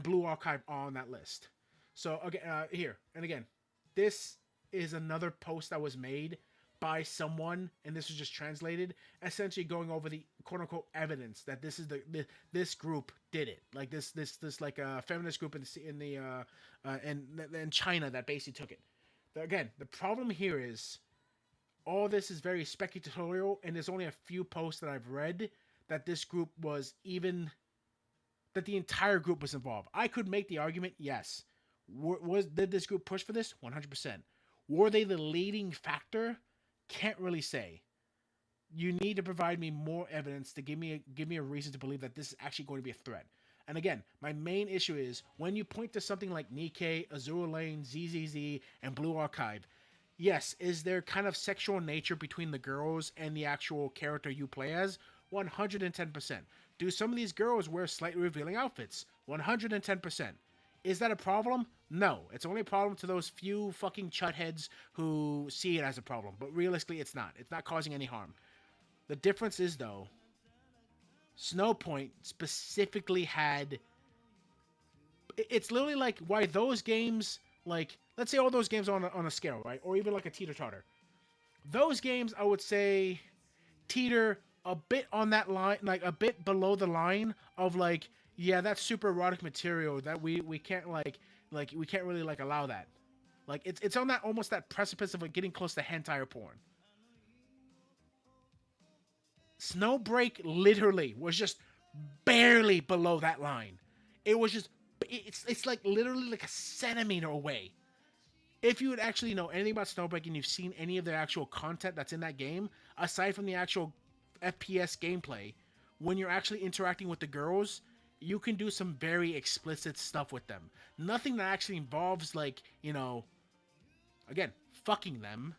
Blue Archive are on that list. So again, here and again, this is another post that was made by someone, and this was just translated, essentially going over the quote unquote evidence that this is this group did it, like this like a feminist group in China that basically took it. Again, the problem here is all this is very speculatorial, and there's only a few posts that I've read that this group was even, that the entire group was involved. I could make the argument, yes. Did this group push for this? 100%. Were they the leading factor? Can't really say. You need to provide me more evidence to give me a reason to believe that this is actually going to be a threat. And again, my main issue is when you point to something like Nikkei, Azure Lane, ZZZ, and Blue Archive, yes, is there kind of sexual nature between the girls and the actual character you play as? 110%. Do some of these girls wear slightly revealing outfits? 110%. Is that a problem? No. It's only a problem to those few fucking chutheads who see it as a problem. But realistically, it's not. It's not causing any harm. The difference is, though, Snowpoint specifically had... It's literally like why those games, like, let's say all those games are on a scale, right? Or even like a teeter-totter. Those games, I would say, teeter a bit on that line, like a bit below the line of like, yeah, that's super erotic material that we can't like we can't really like allow that. Like it's on that almost that precipice of like getting close to hentai or porn. SnowBreak literally was just barely below that line. It was just it's like literally like a centimeter away. If you would actually know anything about SnowBreak and you've seen any of the actual content that's in that game, aside from the actual FPS gameplay, when you're actually interacting with the girls, you can do some very explicit stuff with them. Nothing that actually involves, like, you know, again, fucking them.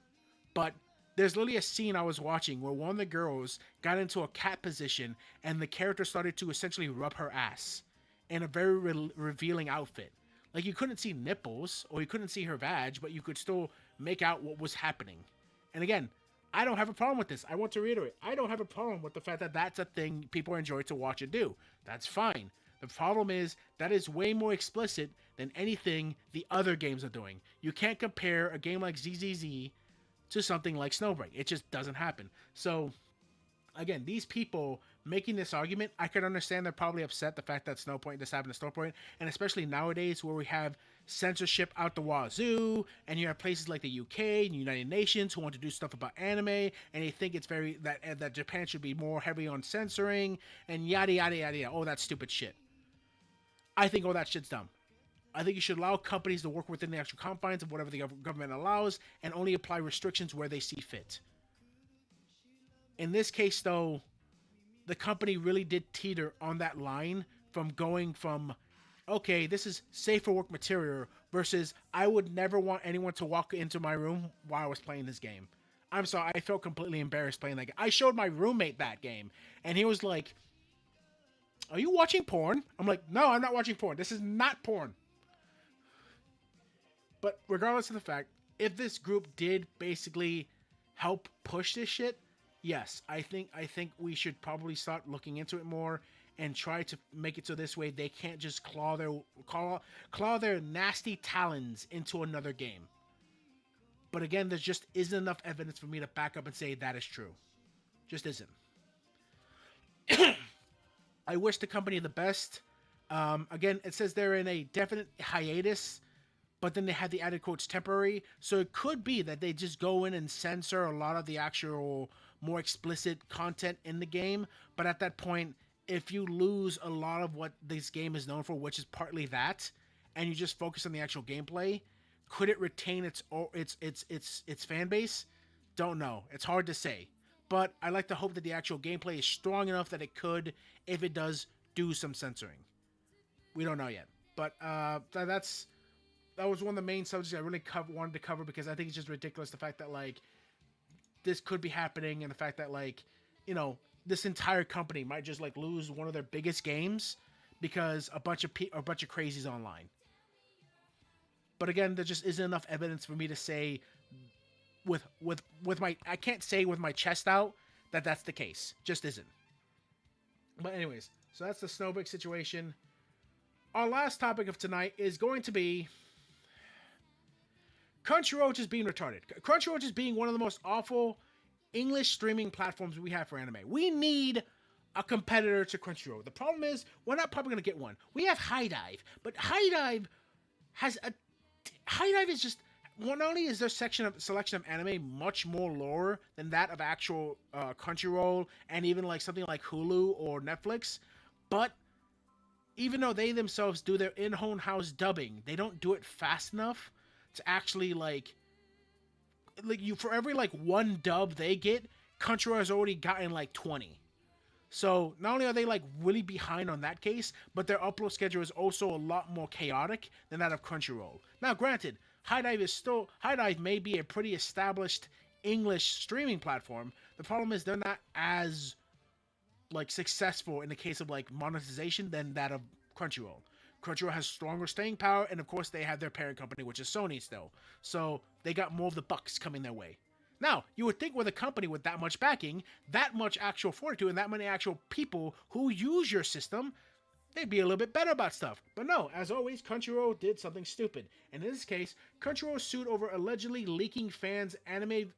But there's literally a scene I was watching where one of the girls got into a cat position and the character started to essentially rub her ass in a very revealing outfit. Like, you couldn't see nipples or you couldn't see her vag, but you could still make out what was happening. And again, I don't have a problem with this. I want to reiterate, I don't have a problem with the fact that that's a thing people enjoy to watch and do. That's fine. The problem is that is way more explicit than anything the other games are doing. You can't compare a game like ZZZ to something like SnowBreak. It just doesn't happen. So, again, these people making this argument, I could understand they're probably upset the fact that Snowpoint, this happened to Snowpoint, and especially nowadays where we have censorship out the wazoo, and you have places like the UK and United Nations who want to do stuff about anime, and they think it's very that Japan should be more heavy on censoring and yada yada yada yada. Oh, that stupid shit. I think all that shit's dumb. I think you should allow companies to work within the actual confines of whatever the government allows, and only apply restrictions where they see fit. In this case, though, the company really did teeter on that line from going from, okay, this is safe for work material, versus I would never want anyone to walk into my room while I was playing this game. I'm sorry, I felt completely embarrassed playing that game. I showed my roommate that game, and he was like, are you watching porn? I'm like, no, I'm not watching porn. This is not porn. But regardless of the fact, if this group did basically help push this shit, yes, I think we should probably start looking into it more and try to make it so this way they can't just claw their nasty talons into another game. But again, there just isn't enough evidence for me to back up and say that is true. Just isn't. I wish the company the best. Again, it says they're in a definite hiatus, but then they have the added quotes temporary. So it could be that they just go in and censor a lot of the actual more explicit content in the game. But at that point, if you lose a lot of what this game is known for, which is partly that, and you just focus on the actual gameplay, could it retain its fan base? Don't know. It's hard to say. But I like to hope that the actual gameplay is strong enough that it could, if it does, do some censoring. We don't know yet. But that was one of the main subjects I really wanted to cover, because I think it's just ridiculous, the fact that, like, this could be happening, and the fact that, like, you know, this entire company might just, like, lose one of their biggest games because a bunch of crazies online. But again, there just isn't enough evidence for me to say I can't say with my chest out that that's the case. Just isn't. But anyways, so that's the SnowBreaker situation. Our last topic of tonight is going to be Crunchyroll just being retarded. Crunchyroll just being one of the most awful English streaming platforms we have for anime. We need a competitor to Crunchyroll. The problem is, we're not probably going to get one. We have High Dive, but High Dive is just, not only is their selection of anime much more lower than that of actual Crunchyroll and even like something like Hulu or Netflix, but even though they themselves do their in-home house dubbing, they don't do it fast enough to actually like you, for every like one dub they get, Crunchyroll has already gotten like 20. So not only are they like really behind on that case, but their upload schedule is also a lot more chaotic than that of Crunchyroll. Now, granted, High Dive may be a pretty established English streaming platform. The problem is they're not as like successful in the case of like monetization than that of Crunchyroll. Crunchyroll has stronger staying power, and of course they have their parent company, which is Sony still. So they got more of the bucks coming their way. Now, you would think with a company with that much backing, that much actual fortitude, and that many actual people who use your system, they'd be a little bit better about stuff. But no, as always, Crunchyroll did something stupid. And in this case, Crunchyroll sued over allegedly leaking fans' anime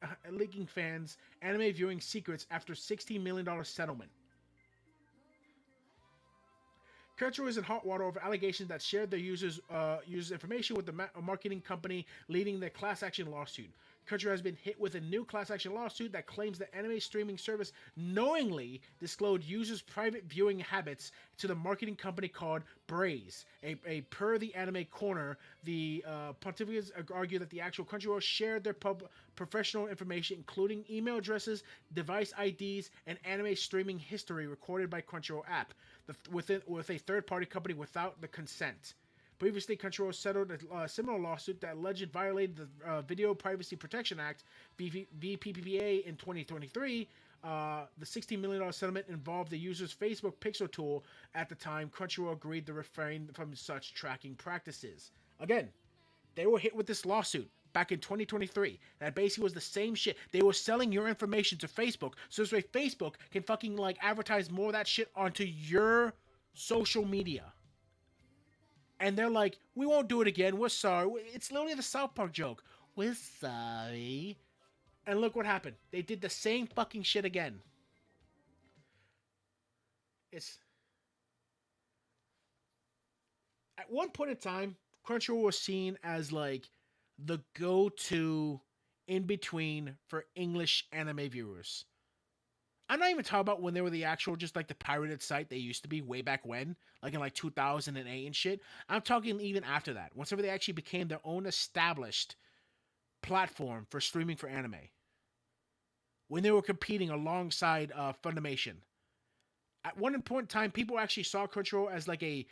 viewing secrets after $16 million settlement. Crunchyroll is in hot water over allegations that shared their users' information with the marketing company leading the class action lawsuit. Crunchyroll has been hit with a new class action lawsuit that claims the anime streaming service knowingly disclosed users' private viewing habits to the marketing company called Braze. Per the Anime Corner, the pontificates argue that the actual Crunchyroll shared their professional information, including email addresses, device IDs, and anime streaming history recorded by Crunchyroll app, with a third-party company without the consent. Previously, Crunchyroll settled a similar lawsuit that alleged violated the Video Privacy Protection Act, VPPA, in 2023. The $16 million settlement involved the user's Facebook Pixel tool. At the time, Crunchyroll agreed to refrain from such tracking practices. Again, they were hit with this lawsuit back in 2023. That basically was the same shit. They were selling your information to Facebook, so this way Facebook can fucking like advertise more of that shit onto your social media. And they're like, we won't do it again. We're sorry. It's literally the South Park joke. We're sorry. And look what happened. They did the same fucking shit again. It's... At one point in time, Crunchyroll was seen as like the go-to in-between for English anime viewers. I'm not even talking about when they were the actual, just like the pirated site they used to be way back when, like in like 2008 and shit. I'm talking even after that, once they actually became their own established platform for streaming for anime. When they were competing alongside Funimation. At one point in time, people actually saw Crunchyroll as like a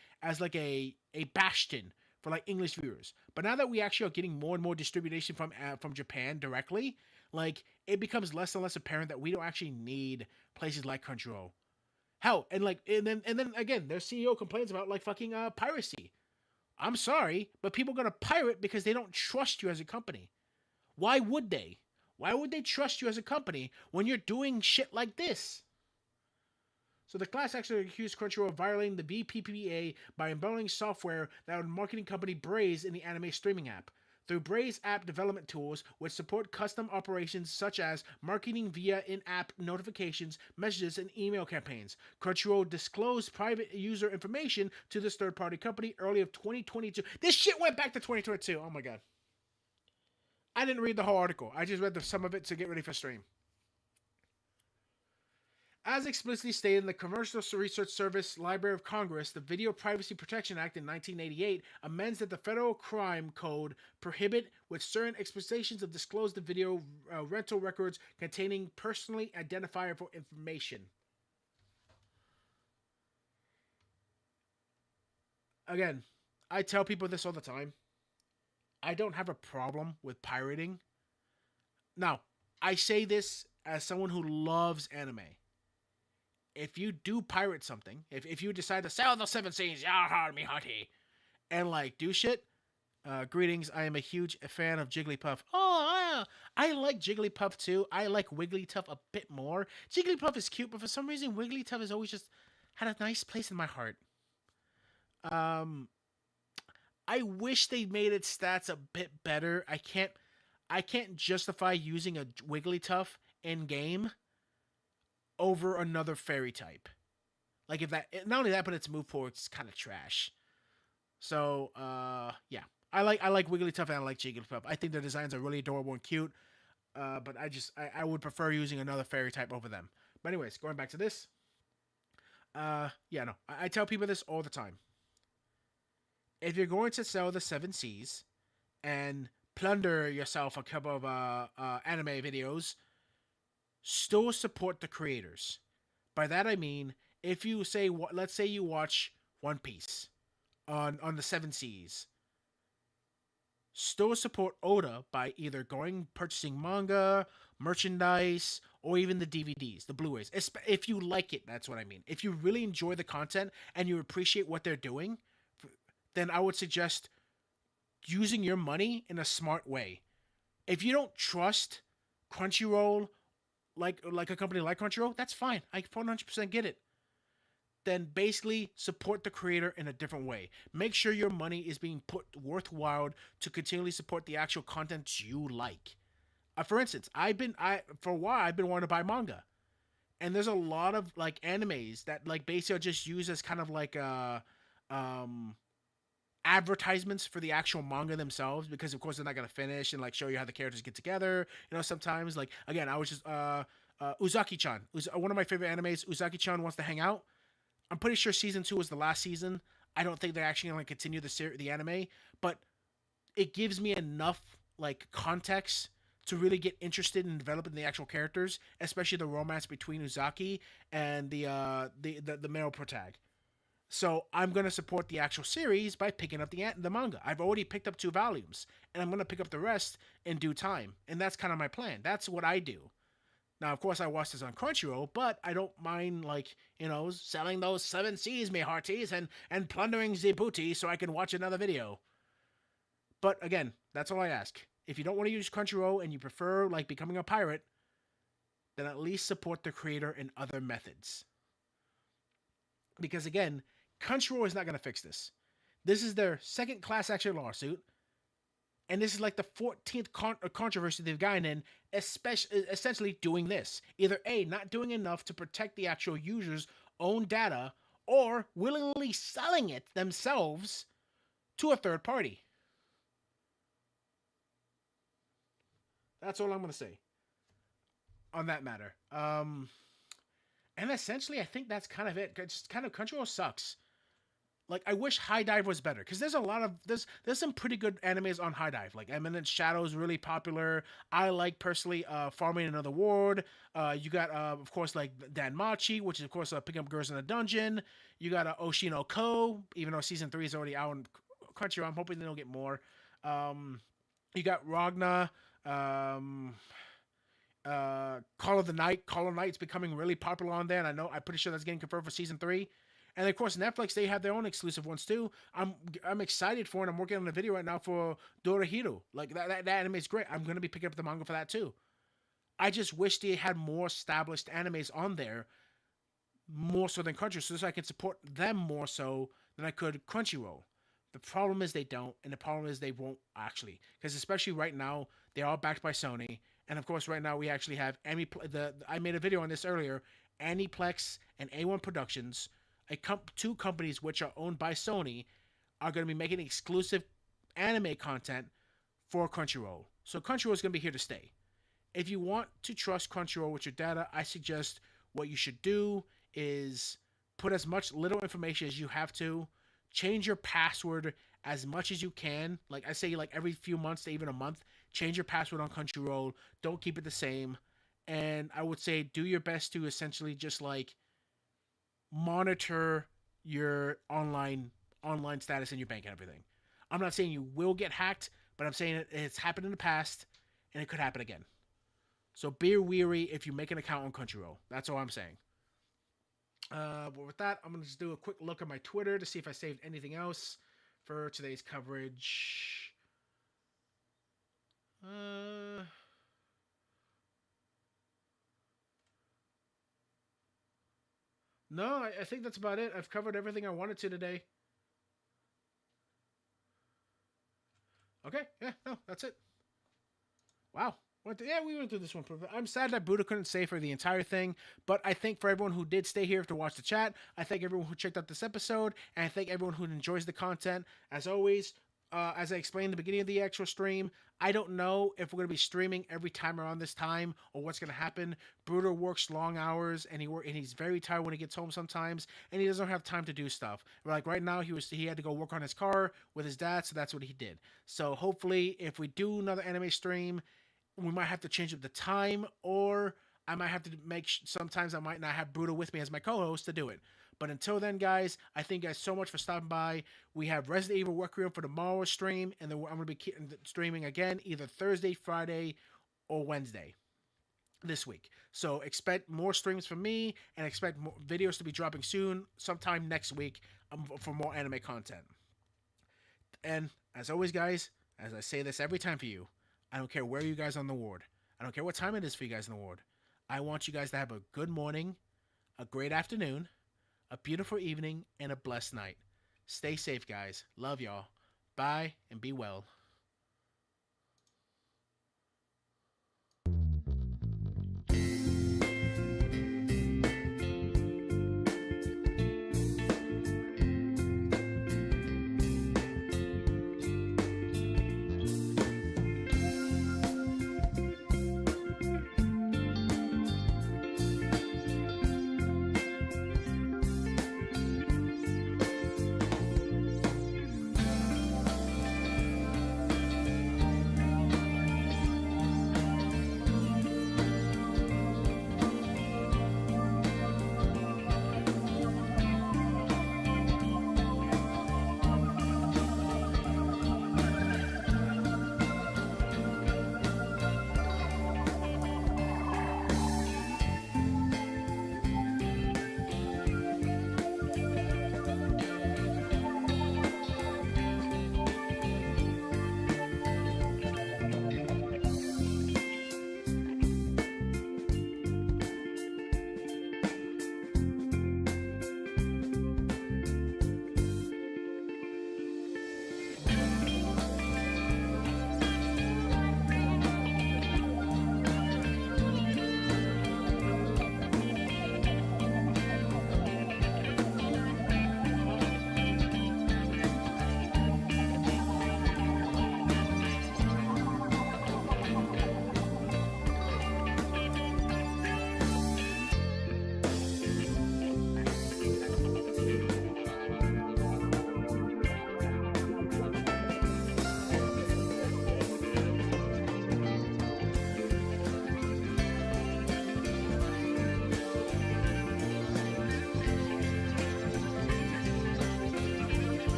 bastion for like English viewers. But now that we actually are getting more and more distribution from Japan directly, like it becomes less and less apparent that we don't actually need places like Crunchyroll. Hell, and then again, their CEO complains about like fucking piracy. I'm sorry, but people are gonna pirate because they don't trust you as a company. Why would they? Why would they trust you as a company when you're doing shit like this? So the class actually accused Crunchyroll of violating the VPPA by embedding software that would marketing company Braze in the anime streaming app. Through Braze app development tools, which support custom operations such as marketing via in-app notifications, messages, and email campaigns, Crunchyroll disclosed private user information to this third-party company early of 2022. This shit went back to 2022. Oh my god. I didn't read the whole article. I just read some of it to get ready for stream. As explicitly stated in the Commercial Research Service Library of Congress, the Video Privacy Protection Act in 1988 amends that the Federal Crime Code prohibit with certain explicitations of disclosed video rental records containing personally identifiable information. Again, I tell people this all the time. I don't have a problem with pirating. Now, I say this as someone who loves anime. If you do pirate something, if you decide to sell the seven seas, yar me hearty, and like do shit, greetings. I am a huge fan of Jigglypuff. Oh, I like Jigglypuff too. I like Wigglytuff a bit more. Jigglypuff is cute, but for some reason, Wigglytuff has always just had a nice place in my heart. I wish they made its stats a bit better. I can't justify using a Wigglytuff in game over another fairy type. Like if that, not only that, but its move pool, it's kind of trash. So yeah, I like Wigglytuff and I like Jigglypuff. I think their designs are really adorable and cute. But I would prefer using another fairy type over them. But anyways, going back to this. Yeah, no, I tell people this all the time. If you're going to sell the 7 Seas and plunder yourself a couple of anime videos, still support the creators. By that I mean, if you say, let's say you watch One Piece on the 7 Seas, still support Oda by either purchasing manga, merchandise, or even the DVDs, the Blu-rays. If you like it, that's what I mean. If you really enjoy the content and you appreciate what they're doing, then I would suggest using your money in a smart way. If you don't trust Crunchyroll, like a company like Crunchyroll, that's fine. I 100% get it. Then basically support the creator in a different way. Make sure your money is being put worthwhile to continually support the actual content you like. For instance, for a while I've been wanting to buy manga, and there's a lot of like animes that like basically are just used as kind of like advertisements for the actual manga themselves, because of course they're not gonna finish and like show you how the characters get together. You know, sometimes like again, I was just Uzaki-chan, one of my favorite animes. Uzaki-chan Wants to Hang Out. I'm pretty sure season 2 was the last season. I don't think they're actually gonna continue the anime, but it gives me enough like context to really get interested in developing the actual characters, especially the romance between Uzaki and the male protag. So I'm going to support the actual series by picking up the manga. I've already picked up 2 volumes, and I'm going to pick up the rest in due time. And that's kind of my plan. That's what I do. Now, of course, I watch this on Crunchyroll, but I don't mind, like, you know, selling those 7 Seas, me hearties, and plundering the booty so I can watch another video. But again, that's all I ask. If you don't want to use Crunchyroll and you prefer, like, becoming a pirate, then at least support the creator in other methods. Because again, Crunchyroll is not going to fix this. This is their second class action lawsuit, and this is like the 14th controversy they've gotten in, essentially doing this. Either A, not doing enough to protect the actual user's own data, or willingly selling it themselves to a third party. That's all I'm going to say on that matter. And essentially, I think that's kind of it. Just kind of Crunchyroll sucks. Like, I wish High Dive was better, because there's a lot of there's some pretty good animes on High Dive. Like Eminent Shadow is really popular. I like personally Farming Another World. You got of course like Danmachi, which is of course picking up girls in a dungeon. You got Oshino Ko, even though season 3 is already out on Crunchyroll. I'm hoping they'll get more. You got Ragna. Call of the Night. Call of Night's becoming really popular on there, and I'm pretty sure that's getting confirmed for season 3. And of course, Netflix, they have their own exclusive ones too. I'm excited for it. I'm working on a video right now for Dorahiro. Like that anime is great. I'm gonna be picking up the manga for that too. I just wish they had more established animes on there, more so than Crunchyroll, so I can support them more so than I could Crunchyroll. The problem is they don't, and the problem is they won't actually, because especially right now they're all backed by Sony, and of course right now we actually have I made a video on this earlier. Aniplex and A1 Productions, two companies which are owned by Sony, are going to be making exclusive anime content for Crunchyroll. So Crunchyroll is going to be here to stay. If you want to trust Crunchyroll with your data, I suggest what you should do is put as much little information as you have to. Change your password as much as you can. Like I say, like every few months to even a month, change your password on Crunchyroll. Don't keep it the same. And I would say do your best to essentially just like monitor your online status in your bank and everything. I'm not saying you will get hacked, but I'm saying it's happened in the past and it could happen again. So be wary if you make an account on Crunchyroll. That's all I'm saying. But with that, I'm going to just do a quick look at my Twitter to see if I saved anything else for today's coverage. No, I think that's about it. I've covered everything I wanted to today. Okay, yeah, no, that's it. Wow. We went through this one. I'm sad that Buddha couldn't stay for the entire thing, but I think for everyone who did stay here to watch the chat, I thank everyone who checked out this episode, and I thank everyone who enjoys the content. As always, as I explained at the beginning of the actual stream, I don't know if we're going to be streaming every time around this time or what's going to happen. Bruder works long hours, and he's very tired when he gets home sometimes, and he doesn't have time to do stuff. Like right now, he had to go work on his car with his dad, so that's what he did. So hopefully, if we do another anime stream, we might have to change up the time, or I might have to sometimes I might not have Bruto with me as my co-host to do it. But until then, guys, I thank you guys so much for stopping by. We have Resident Evil Requiem for tomorrow's stream, and then I'm going to be streaming again either Thursday, Friday, or Wednesday this week. So expect more streams from me, and expect more videos to be dropping soon, sometime next week, for more anime content. And as always, guys, as I say this every time for you, I don't care where you guys are on the ward. I don't care what time it is for you guys in the ward. I want you guys to have a good morning, a great afternoon, a beautiful evening, and a blessed night. Stay safe, guys. Love y'all. Bye, and be well.